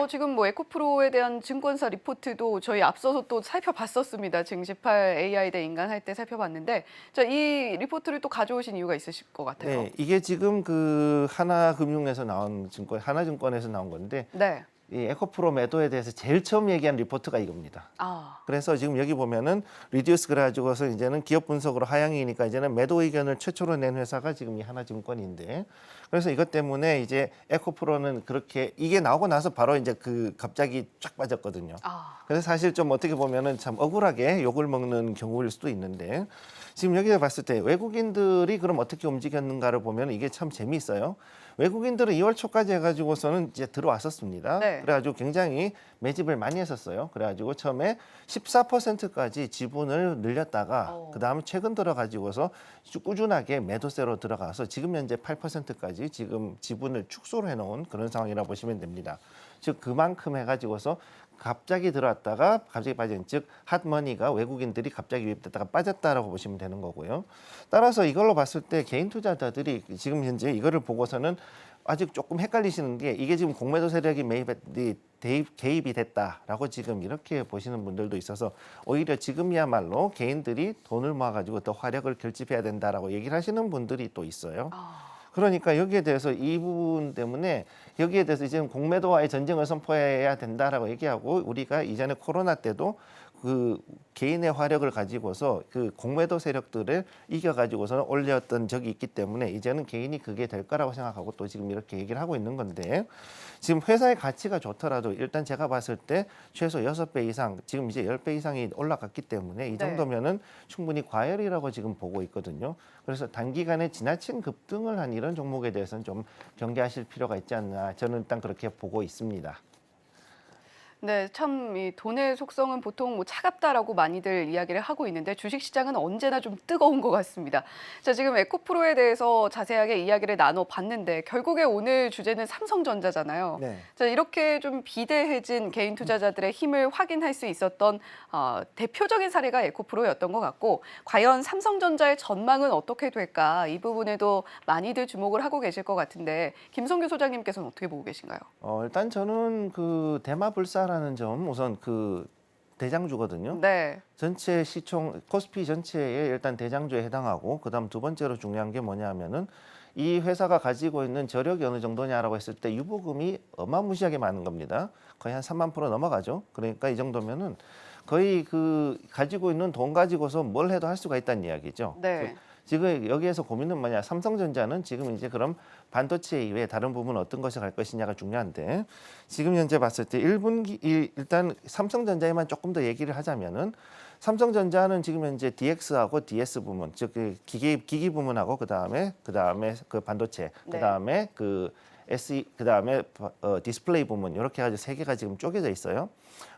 지금 뭐 에코프로에 대한 증권사 리포트도 저희 앞서서 또 살펴봤었습니다. 증시팔 AI 대 인간 할 때 살펴봤는데 이 리포트를 또 가져오신 이유가 있으실 것 같아요. 네, 이게 지금 그 하나금융에서 나온 증권, 하나증권에서 나온 건데 네. 이 에코프로 매도에 대해서 제일 처음 얘기한 리포트가 이겁니다. 그래서 지금 여기 보면은 리듀스 그래가지고서 이제는 기업 분석으로 하향이니까 이제는 매도 의견을 최초로 낸 회사가 지금 이 하나증권인데 그래서 이것 때문에 이제 에코프로는 그렇게 이게 나오고 나서 바로 이제 그 갑자기 쫙 빠졌거든요. 그래서 사실 좀 어떻게 보면은 참 억울하게 욕을 먹는 경우일 수도 있는데 지금 여기서 봤을 때 외국인들이 그럼 어떻게 움직였는가를 보면 이게 참 재미있어요. 외국인들은 2월 초까지 해가지고서는 이제 들어왔었습니다. 네. 그래가지고 굉장히 매집을 많이 했었어요. 그래가지고 처음에 14%까지 지분을 늘렸다가 그 다음에 최근 들어가지고서 꾸준하게 매도세로 들어가서 지금 현재 8%까지 지금 지분을 축소를 해놓은 그런 상황이라고 보시면 됩니다. 즉 그만큼 해가지고서 갑자기 들어왔다가 갑자기 빠진 즉 핫머니가 외국인들이 갑자기 유입됐다가 빠졌다라고 보시면 되는 거고요. 따라서 이걸로 봤을 때 개인 투자자들이 지금 현재 이거를 보고서는 아직 조금 헷갈리시는 게 이게 지금 공매도 세력이 개입이 됐다라고 지금 이렇게 보시는 분들도 있어서 오히려 지금이야말로 개인들이 돈을 모아가지고 더 화력을 결집해야 된다라고 얘기를 하시는 분들이 또 있어요. 그러니까 여기에 대해서 이 부분 때문에 여기에 대해서 이제는 공매도와의 전쟁을 선포해야 된다라고 얘기하고 우리가 이전에 코로나 때도 그 개인의 화력을 가지고서 그 공매도 세력들을 이겨가지고서는 올렸던 적이 있기 때문에 이제는 개인이 그게 될 거라고 생각하고 또 지금 이렇게 얘기를 하고 있는 건데 지금 회사의 가치가 좋더라도 일단 제가 봤을 때 최소 6배 이상 지금 이제 10배 이상이 올라갔기 때문에 이 정도면은 충분히 과열이라고 지금 보고 있거든요. 그래서 단기간에 지나친 급등을 한 이런 종목에 대해서는 좀 경계하실 필요가 있지 않나 저는 일단 그렇게 보고 있습니다. 네, 참 이 돈의 속성은 보통 뭐 차갑다라고 많이들 이야기를 하고 있는데 주식시장은 언제나 좀 뜨거운 것 같습니다. 자, 지금 에코프로에 대해서 자세하게 이야기를 나눠봤는데 결국에 오늘 주제는 삼성전자잖아요. 네. 자, 이렇게 좀 비대해진 개인 투자자들의 힘을 확인할 수 있었던 대표적인 사례가 에코프로였던 것 같고 과연 삼성전자의 전망은 어떻게 될까 이 부분에도 많이들 주목을 하고 계실 것 같은데 김성규 소장님께서는 어떻게 보고 계신가요? 일단 저는 그 대마불사라는 점 우선 그 대장주거든요. 네. 전체 시총 코스피 전체에 일단 대장주에 해당하고 그다음 두 번째로 중요한 게 뭐냐면은 이 회사가 가지고 있는 저력이 어느 정도냐라고 했을 때 유보금이 어마무시하게 많은 겁니다. 거의 한 3만 프로 넘어가죠. 그러니까 이 정도면은 거의 그 가지고 있는 돈 가지고서 뭘 해도 할 수가 있다는 이야기죠. 네. 지금 여기에서 고민은 뭐냐? 삼성전자는 지금 이제 그럼 반도체 이외에 다른 부분 어떤 것이 갈 것이냐가 중요한데 지금 현재 봤을 때 1분기 일단 삼성전자에만 조금 더 얘기를 하자면은 삼성전자는 지금 현재 DX하고 DS 부문, 즉 그 기기 부문하고 그다음에 그 반도체, 네. 그다음에 그 SE, 그다음에 디스플레이 부문 이렇게 해가지고 세 개가 지금 쪼개져 있어요.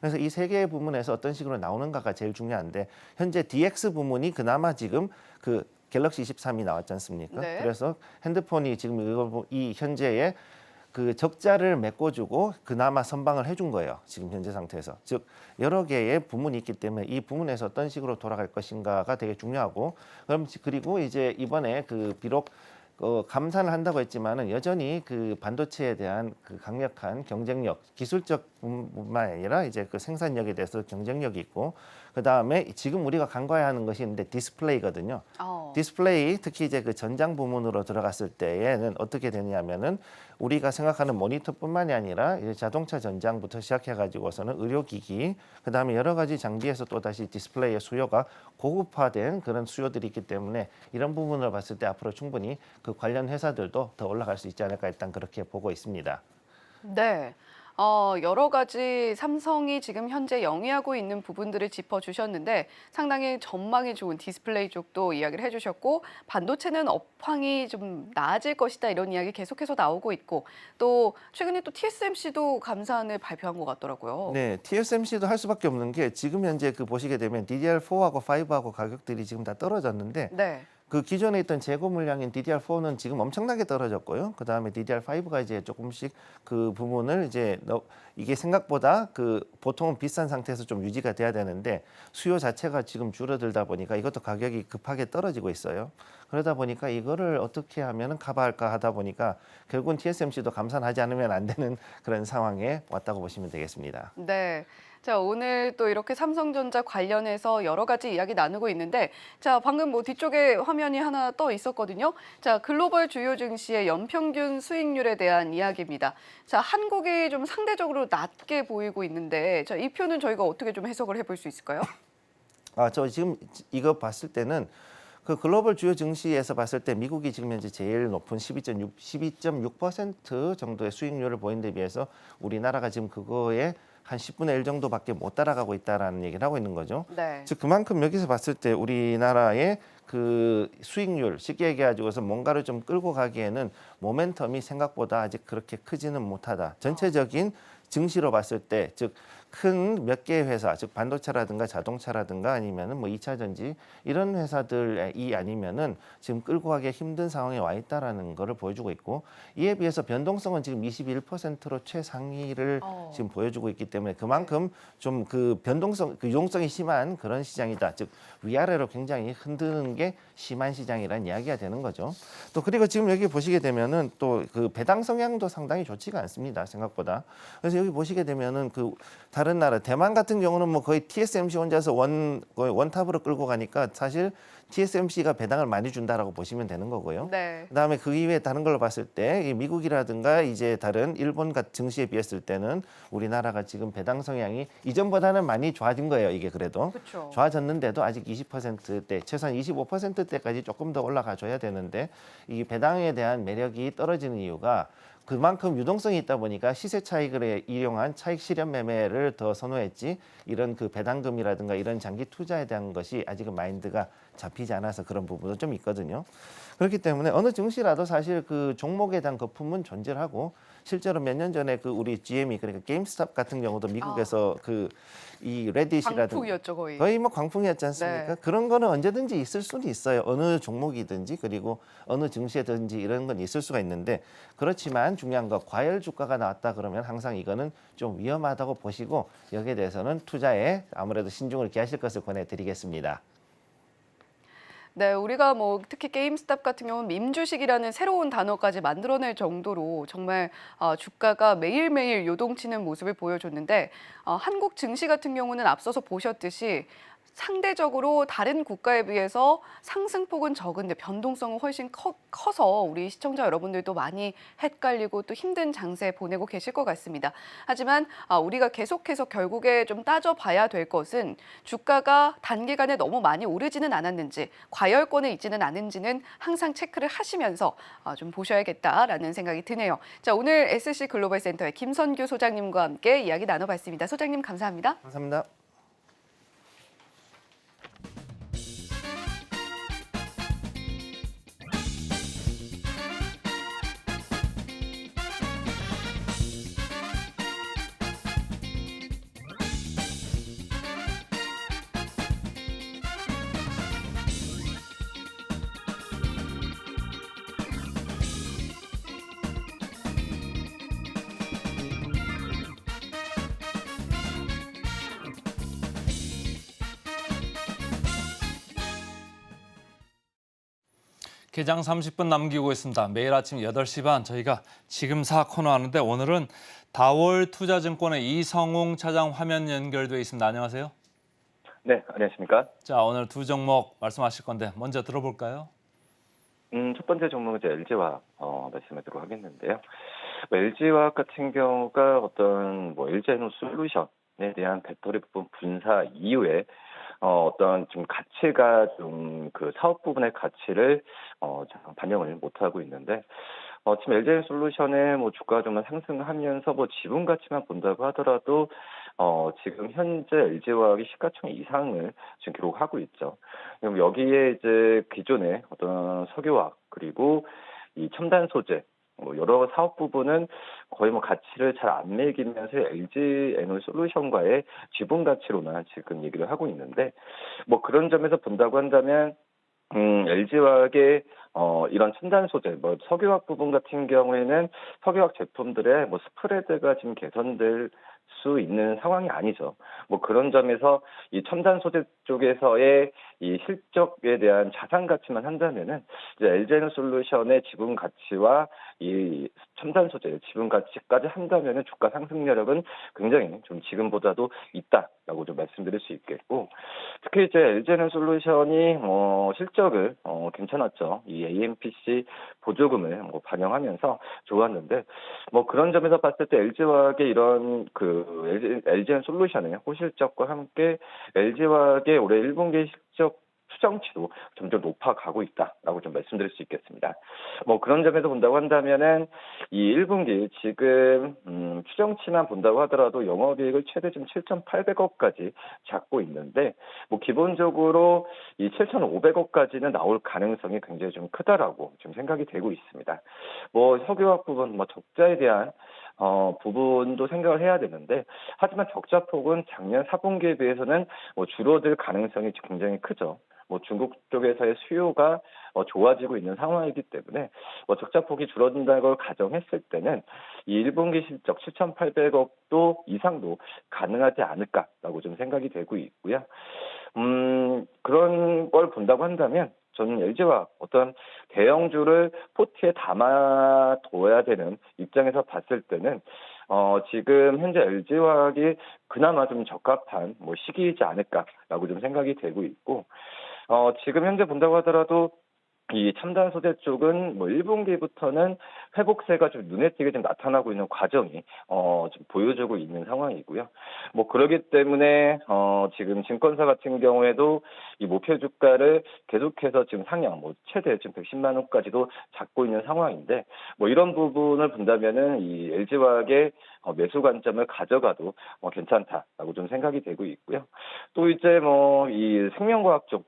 그래서 이 세 개의 부문에서 어떤 식으로 나오는가가 제일 중요한데 현재 DX 부문이 그나마 지금 그 갤럭시 23이 나왔지 않습니까? 네. 그래서 핸드폰이 지금 이 현재의 그 적자를 메꿔주고 그나마 선방을 해준 거예요. 지금 현재 상태에서. 즉 여러 개의 부문이 있기 때문에 이 부문에서 어떤 식으로 돌아갈 것인가가 되게 중요하고 그리고 이제 이번에 그 비록 감산을 한다고 했지만은 여전히 그 반도체에 대한 그 강력한 경쟁력, 기술적 뿐만 아니라 이제 그 생산력에 대해서 경쟁력이 있고 그 다음에 지금 우리가 간과해야 하는 것이 있는데 디스플레이거든요. 디스플레이 특히 이제 그 전장 부문으로 들어갔을 때에는 어떻게 되냐면은 우리가 생각하는 모니터뿐만이 아니라 이제 자동차 전장부터 시작해가지고서는 의료기기, 그 다음에 여러 가지 장비에서 또 다시 디스플레이의 수요가 고급화된 그런 수요들이 있기 때문에 이런 부분을 봤을 때 앞으로 충분히 그 관련 회사들도 더 올라갈 수 있지 않을까 일단 그렇게 보고 있습니다. 네. 여러 가지 삼성이 지금 현재 영위하고 있는 부분들을 짚어주셨는데 상당히 전망이 좋은 디스플레이 쪽도 이야기를 해주셨고 반도체는 업황이 좀 나아질 것이다 이런 이야기 계속해서 나오고 있고 또 최근에 또 TSMC도 감사안을 발표한 것 같더라고요. 네, TSMC도 할 수밖에 없는 게 지금 현재 그 보시게 되면 DDR4하고 5하고 가격들이 지금 다 떨어졌는데 네. 그 기존에 있던 재고 물량인 DDR4는 지금 엄청나게 떨어졌고요. 그 다음에 DDR5가 이제 조금씩 그 부분을 이제 이게 생각보다 그 보통은 비싼 상태에서 좀 유지가 돼야 되는데 수요 자체가 지금 줄어들다 보니까 이것도 가격이 급하게 떨어지고 있어요. 그러다 보니까 이거를 어떻게 하면은 커버할까 하다 보니까 결국은 TSMC도 감산하지 않으면 안 되는 그런 상황에 왔다고 보시면 되겠습니다. 네. 자, 오늘 또 이렇게 삼성전자 관련해서 여러 가지 이야기 나누고 있는데, 자, 방금 뭐 뒤쪽에 화면이 하나 떠 있었거든요. 자, 글로벌 주요 증시의 연평균 수익률에 대한 이야기입니다. 자, 한국이 좀 상대적으로 낮게 보이고 있는데, 자, 이 표는 저희가 어떻게 좀 해석을 해볼 수 있을까요? 저 지금 이거 봤을 때는 그 글로벌 주요 증시에서 봤을 때 미국이 지금 현재 제일 높은 12.6% 정도의 수익률을 보이는 데 비해서 우리나라가 지금 그거에 한 10분의 1 정도밖에 못 따라가고 있다라는 얘기를 하고 있는 거죠. 네. 즉 그만큼 여기서 봤을 때 우리나라의 그 수익률 쉽게 얘기해가지고서 뭔가를 좀 끌고 가기에는 모멘텀이 생각보다 아직 그렇게 크지는 못하다. 전체적인 증시로 봤을 때 즉 큰 몇 개의 회사, 즉 반도체라든가 자동차라든가 아니면은 뭐 2차 전지 이런 회사들이 아니면은 지금 끌고 가기 힘든 상황에 와 있다라는 거를 보여주고 있고 이에 비해서 변동성은 지금 21%로 최상위를 지금 보여주고 있기 때문에 그만큼 좀 그 변동성, 그 유동성이 심한 그런 시장이다. 즉 위아래로 굉장히 흔드는 게 심한 시장이라는 이야기가 되는 거죠. 또 그리고 지금 여기 보시게 되면은 또 그 배당 성향도 상당히 좋지가 않습니다. 생각보다. 그래서 여기 보시게 되면은 그 다른 나라 대만 같은 경우는 뭐 거의 TSMC 혼자서 원탑으로 끌고 가니까 사실 TSMC가 배당을 많이 준다라고 보시면 되는 거고요. 네. 그다음에 그 이외에 다른 걸로 봤을 때 미국이라든가 이제 다른 일본 같은 증시에 비했을 때는 우리나라가 지금 배당 성향이 이전보다는 많이 좋아진 거예요. 이게 그래도 그렇죠. 좋아졌는데도 아직 20%대 최소한 25%대까지 조금 더 올라가 줘야 되는데 이 배당에 대한 매력이 떨어지는 이유가 그만큼 유동성이 있다 보니까 시세 차익을 이용한 차익 실현 매매를 더 선호했지 이런 그 배당금이라든가 이런 장기 투자에 대한 것이 아직은 마인드가 잡히지 않아서 그런 부분도 좀 있거든요. 그렇기 때문에 어느 증시라도 사실 그 종목에 대한 거품은 존재를 하고 실제로 몇 년 전에 그 우리 GM이 그러니까 게임스탑 같은 경우도 미국에서 그 이 레딧이라든가 광풍이었죠, 거의. 거의 뭐 광풍이었지 않습니까? 네. 그런 거는 언제든지 있을 수는 있어요. 어느 종목이든지 그리고 어느 증시에든지 이런 건 있을 수가 있는데 그렇지만 중요한 거 과열 주가가 나왔다 그러면 항상 이거는 좀 위험하다고 보시고 여기에 대해서는 투자에 아무래도 신중을 기하실 것을 권해드리겠습니다. 네, 우리가 뭐 특히 게임스탑 같은 경우는 밈주식이라는 새로운 단어까지 만들어낼 정도로 정말 주가가 매일매일 요동치는 모습을 보여줬는데 한국 증시 같은 경우는 앞서서 보셨듯이 상대적으로 다른 국가에 비해서 상승폭은 적은데 변동성은 훨씬 커서 우리 시청자 여러분들도 많이 헷갈리고 또 힘든 장세 보내고 계실 것 같습니다. 하지만 우리가 계속해서 결국에 좀 따져봐야 될 것은 주가가 단기간에 너무 많이 오르지는 않았는지 과열권에 있지는 않은지는 항상 체크를 하시면서 좀 보셔야겠다라는 생각이 드네요. 자, 오늘 SC 글로벌 센터의 김선규 소장님과 함께 이야기 나눠봤습니다. 소장님 감사합니다. 감사합니다. 개장 30분 남기고 있습니다. 매일 아침 8시 반 저희가 지금사 코너 하는데 오늘은 다월투자증권의 이성웅 차장 화면 연결돼 있습니다. 안녕하세요. 네, 안녕하십니까? 자, 오늘 두 종목 말씀하실 건데 먼저 들어볼까요? 첫 번째 종목은 이제 LG화학 말씀드리도록 하겠는데요. LG화학 같은 경우가 어떤 LG에너솔루션에 대한 배터리 부분 분사 이후에 어떤 좀 가치가 좀 그 사업 부분의 가치를 잘 반영을 못하고 있는데 지금 LG에너솔루션의 뭐 주가가 좀 상승하면서 뭐 지분 가치만 본다고 하더라도 지금 현재 LG화학이 시가총 이상을 지금 기록하고 있죠. 그럼 여기에 이제 기존의 어떤 석유화학 그리고 이 첨단 소재 뭐 여러 사업 부분은 거의 뭐 가치를 잘 안 매기면서 LG에너솔루션과의 지분 가치로만 지금 얘기를 하고 있는데 뭐 그런 점에서 본다고 한다면 LG화학의 이런 첨단 소재, 뭐 석유화학 부분 같은 경우에는 석유화학 제품들의 뭐 스프레드가 지금 개선될 수 있는 상황이 아니죠. 뭐 그런 점에서 이 첨단 소재 쪽에서의 이 실적에 대한 자산 가치만 한다면은 이제 LG에너솔루션의 지분 가치와 이 첨단 소재 지분 가치까지 한다면은 주가 상승력은 굉장히 좀 지금보다도 있다라고 좀 말씀드릴 수 있겠고, 특히 이제 LG에너솔루션이 실적을 괜찮았죠. 이 AMPC 보조금을 뭐 반영하면서 좋았는데 뭐 그런 점에서 봤을 때 LG화학의 이런 그 LG에너솔루션의 호실적과 함께 LG화학의 올해 1분기 실적 추정치도 점점 높아가고 있다라고 좀 말씀드릴 수 있겠습니다. 뭐 그런 점에서 본다고 한다면은 이 1분기 지금 추정치만 본다고 하더라도 영업이익을 최대 지금 7,800억까지 잡고 있는데 뭐 기본적으로 이 7,500억까지는 나올 가능성이 굉장히 좀 크다라고 좀 생각이 되고 있습니다. 뭐 석유화학 부분 뭐 적자에 대한 부분도 생각을 해야 되는데 하지만 적자 폭은 작년 4분기에 비해서는 뭐 줄어들 가능성이 굉장히 크죠. 뭐 중국 쪽에서의 수요가 좋아지고 있는 상황이기 때문에 뭐 적자 폭이 줄어든다는 걸 가정했을 때는 이 1분기 실적 7,800억도 이상도 가능하지 않을까라고 좀 생각이 되고 있고요. 그런 걸 본다고 한다면 저는 LG화학 어떤 대형주를 포트에 담아둬야 되는 입장에서 봤을 때는 지금 현재 LG화학이 그나마 좀 적합한 뭐 시기이지 않을까라고 좀 생각이 되고 있고, 지금 현재 본다고 하더라도 이 첨단 소재 쪽은 뭐 1분기부터는 회복세가 좀 눈에 띄게 좀 나타나고 있는 과정이 좀 보여주고 있는 상황이고요. 뭐 그렇기 때문에 지금 증권사 같은 경우에도 이 목표 주가를 계속해서 지금 상향, 뭐 최대 지금 110만 원까지도 잡고 있는 상황인데 뭐 이런 부분을 본다면은 이 LG화학의 매수 관점을 가져가도 괜찮다라고 좀 생각이 되고 있고요. 또 이제 뭐 이 생명과학 쪽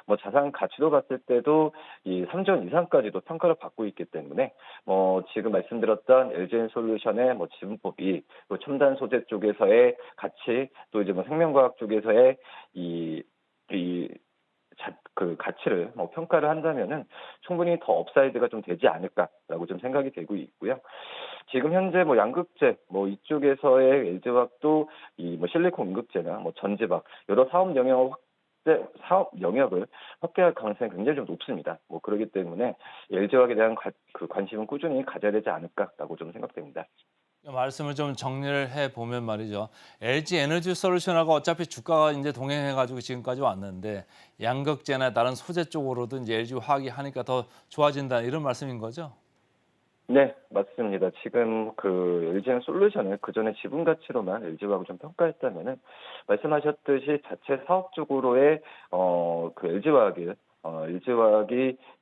뭐 자산 가치도 봤을 때도 이 3전 이상까지도 평가를 받고 있기 때문에 뭐 지금 말씀드렸던 LG에너솔루션의 뭐 지분법이 또 첨단 소재 쪽에서의 가치 또 이제 뭐 생명과학 쪽에서의 그 가치를 뭐 평가를 한다면은 충분히 더 업사이드가 좀 되지 않을까라고 좀 생각이 되고 있고요. 지금 현재 뭐 양극재 뭐 이쪽에서의 LG화학도 이 뭐 실리콘 음극재나 뭐 전지박 여러 사업 영역을 확대할 가능성이 굉장히 좀 높습니다. 뭐 그렇기 때문에 LG화학에 대한 관심은 꾸준히 가져야 되지 않을까라고 좀 생각됩니다. 말씀을 좀 정리를 해 보면 말이죠. LG 에너지 솔루션하고 어차피 주가가 이제 동행해가지고 지금까지 왔는데 양극재나 다른 소재 쪽으로도 이제 LG 화학이 하니까 더 좋아진다 이런 말씀인 거죠? 네, 맞습니다. 지금 그 LG엔 솔루션을 그전에 지분 가치로만 LG화학을 좀 평가했다면은 말씀하셨듯이 자체 사업적으로의 그 LG화학이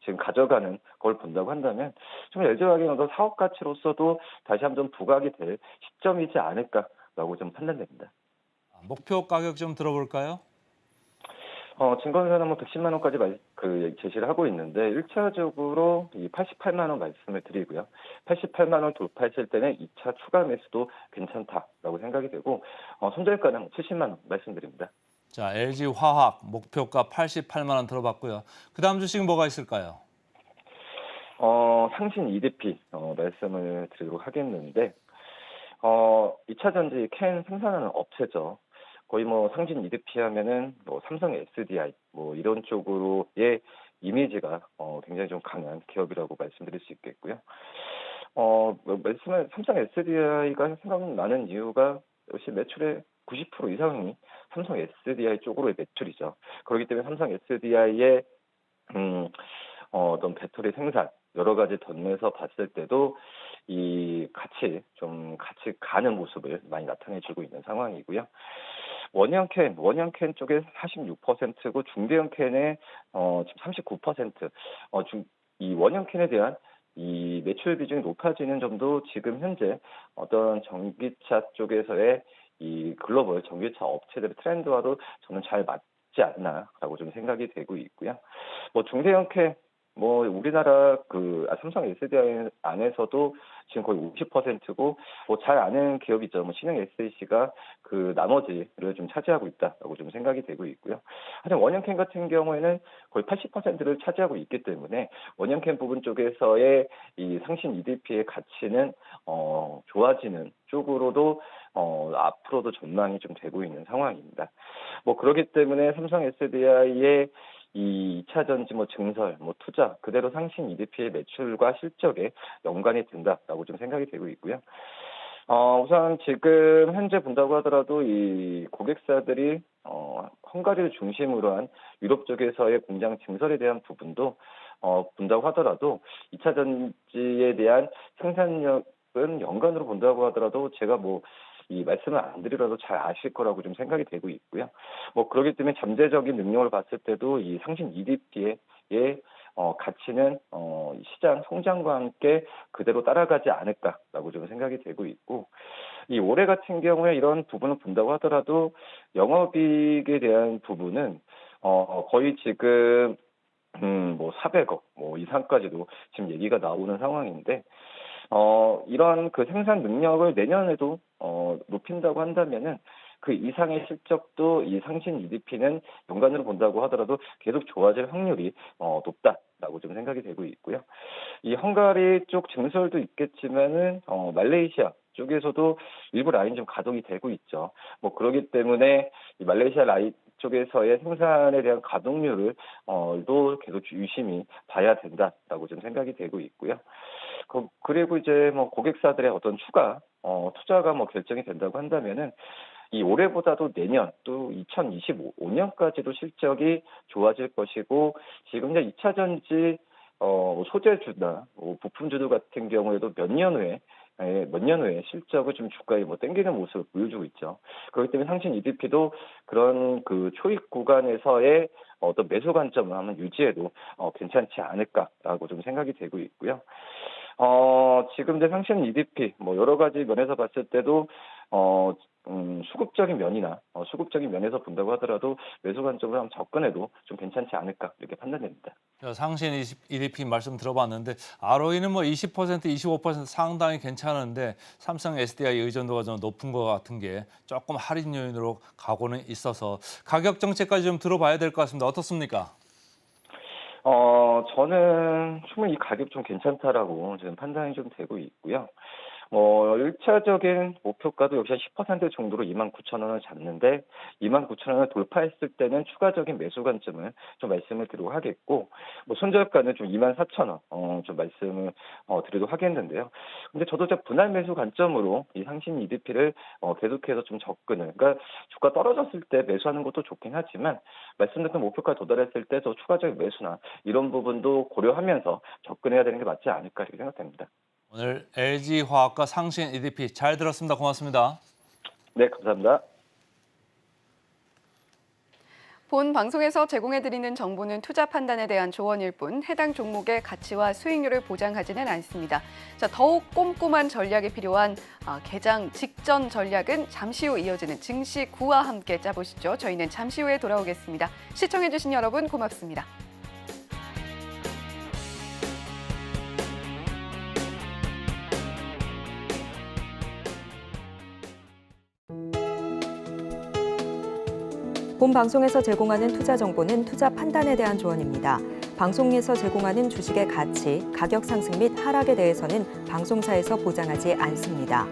지금 가져가는 걸 본다고 한다면 좀 LG화학의 어떤 사업 가치로서도 다시 한번 부각이 될 시점이지 않을까라고 좀 판단됩니다. 목표 가격 좀 들어볼까요? 증권사는 뭐 110만 원까지 제시를 하고 있는데 1차적으로 이 88만 원 말씀을 드리고요. 88만 원 돌파했을 때는 2차 추가 매수도 괜찮다라고 생각이 되고 손절가는 70만 원 말씀드립니다. 자, LG 화학 목표가 88만 원 들어봤고요. 그다음 주식 뭐가 있을까요? 상신 EDP 말씀을 드리도록 하겠는데 2차 전지 캔 생산하는 업체죠. 거의 뭐 상신 EDP 하면은 뭐 삼성 SDI 뭐 이런 쪽으로의 이미지가 굉장히 좀 강한 기업이라고 말씀드릴 수 있겠고요. 말씀을 삼성 SDI가 생각나는 이유가 역시 매출의 90% 이상이 삼성 SDI 쪽으로의 매출이죠. 그렇기 때문에 삼성 SDI의 어떤 배터리 생산 여러 가지 덧내서 봤을 때도 이 같이 가는 모습을 많이 나타내주고 있는 상황이고요. 원형 캔 쪽에 46%고 중대형 캔에 지금 39%. 이 원형 캔에 대한 이 매출 비중이 높아지는 점도 지금 현재 어떤 전기차 쪽에서의 이 글로벌 전기차 업체들의 트렌드와도 저는 잘 맞지 않나라고 좀 생각이 되고 있고요. 뭐 중대형 캔 우리나라 삼성 SDI 안에서도 지금 거의 50%고 뭐 잘 아는 기업이죠. 뭐 신형 SAC가 그 나머지를 좀 차지하고 있다라고 좀 생각이 되고 있고요. 하여튼 원형캔 같은 경우에는 거의 80%를 차지하고 있기 때문에 원형캔 부분 쪽에서의 이 상신 EDP의 가치는 좋아지는 쪽으로도 앞으로도 전망이 좀 되고 있는 상황입니다. 뭐 그렇기 때문에 삼성 SDI의 이 2차 전지 증설, 투자 그대로 상신 EDP의 매출과 실적에 연관이 된다라고 좀 생각이 되고 있고요. 우선 지금 현재 본다고 하더라도 이 고객사들이 헝가리를 중심으로 한 유럽 쪽에서의 공장 증설에 대한 부분도 본다고 하더라도 2차 전지에 대한 생산력은 연간으로 본다고 하더라도 제가 이 말씀을 안 드리더라도 잘 아실 거라고 좀 생각이 되고 있고요. 그렇기 때문에 잠재적인 능력을 봤을 때도 이 상신 EDP의 가치는 시장 성장과 함께 그대로 따라가지 않을까라고 좀 생각이 되고 있고, 이 올해 같은 경우에 이런 부분을 본다고 하더라도 영업이익에 대한 부분은 거의 지금 400억 이상까지도 지금 얘기가 나오는 상황인데, 이런 그 생산 능력을 내년에도 높인다고 한다면은 그 이상의 실적도 이 상신 EDP는 연간으로 본다고 하더라도 계속 좋아질 확률이 높다라고 좀 생각이 되고 있고요. 이 헝가리 쪽 증설도 있겠지만은 말레이시아 쪽에서도 일부 라인 좀 가동이 되고 있죠. 그러기 때문에 이 말레이시아 라인 쪽에서의 생산에 대한 가동률을 또 계속 유심히 봐야 된다라고 좀 생각이 되고 있고요. 그리고 이제 고객사들의 어떤 추가 투자가 결정이 된다고 한다면은 이 올해보다도 내년 또 2025년까지도 실적이 좋아질 것이고, 지금 이제 2차 전지 소재주나 부품주들 같은 경우에도 몇 년 후에 실적을 좀 주가에 땡기는 모습을 보여주고 있죠. 그렇기 때문에 상신 EDP도 그런 그 초입 구간에서의 어떤 매수 관점을 한번 유지해도 괜찮지 않을까라고 좀 생각이 되고 있고요. 지금 이제 상신 EDP 여러 가지 면에서 봤을 때도 수급적인 면에서 본다고 하더라도 매수 관점으로 한번 접근해도 좀 괜찮지 않을까 이렇게 판단됩니다. 상신 EDP 말씀 들어봤는데 ROE는 20%, 25% 상당히 괜찮은데 삼성 SDI 의존도가 좀 높은 것 같은 게 조금 할인 요인으로 가고는 있어서 가격 정책까지 좀 들어봐야 될 것 같습니다. 어떻습니까? 저는 충분히 이 가격 좀 괜찮다라고 지금 판단이 좀 되고 있고요. 1차적인 목표가도 역시 한 10% 정도로 29,000원을 잡는데 29,000원을 돌파했을 때는 추가적인 매수 관점을 좀 말씀을 드리고 하겠고 손절가는 좀 24,000원 좀 말씀을 드리도록 하겠는데요. 근데 저도 분할 매수 관점으로 이 상신 EDP를 계속해서 좀 접근을 그러니까 주가 떨어졌을 때 매수하는 것도 좋긴 하지만 말씀드렸던 목표가 도달했을 때 더 추가적인 매수나 이런 부분도 고려하면서 접근해야 되는 게 맞지 않을까 이렇게 생각됩니다. 오늘 LG화학과 상신 EDP 잘 들었습니다. 고맙습니다. 네, 감사합니다. 본 방송에서 제공해드리는 정보는 투자 판단에 대한 조언일 뿐 해당 종목의 가치와 수익률을 보장하지는 않습니다. 자, 더욱 꼼꼼한 전략이 필요한 개장 직전 전략은 잠시 후 이어지는 증시 구와 함께 짜보시죠. 저희는 잠시 후에 돌아오겠습니다. 시청해주신 여러분 고맙습니다. 본 방송에서 제공하는 투자 정보는 투자 판단에 대한 조언입니다. 방송에서 제공하는 주식의 가치, 가격 상승 및 하락에 대해서는 방송사에서 보장하지 않습니다.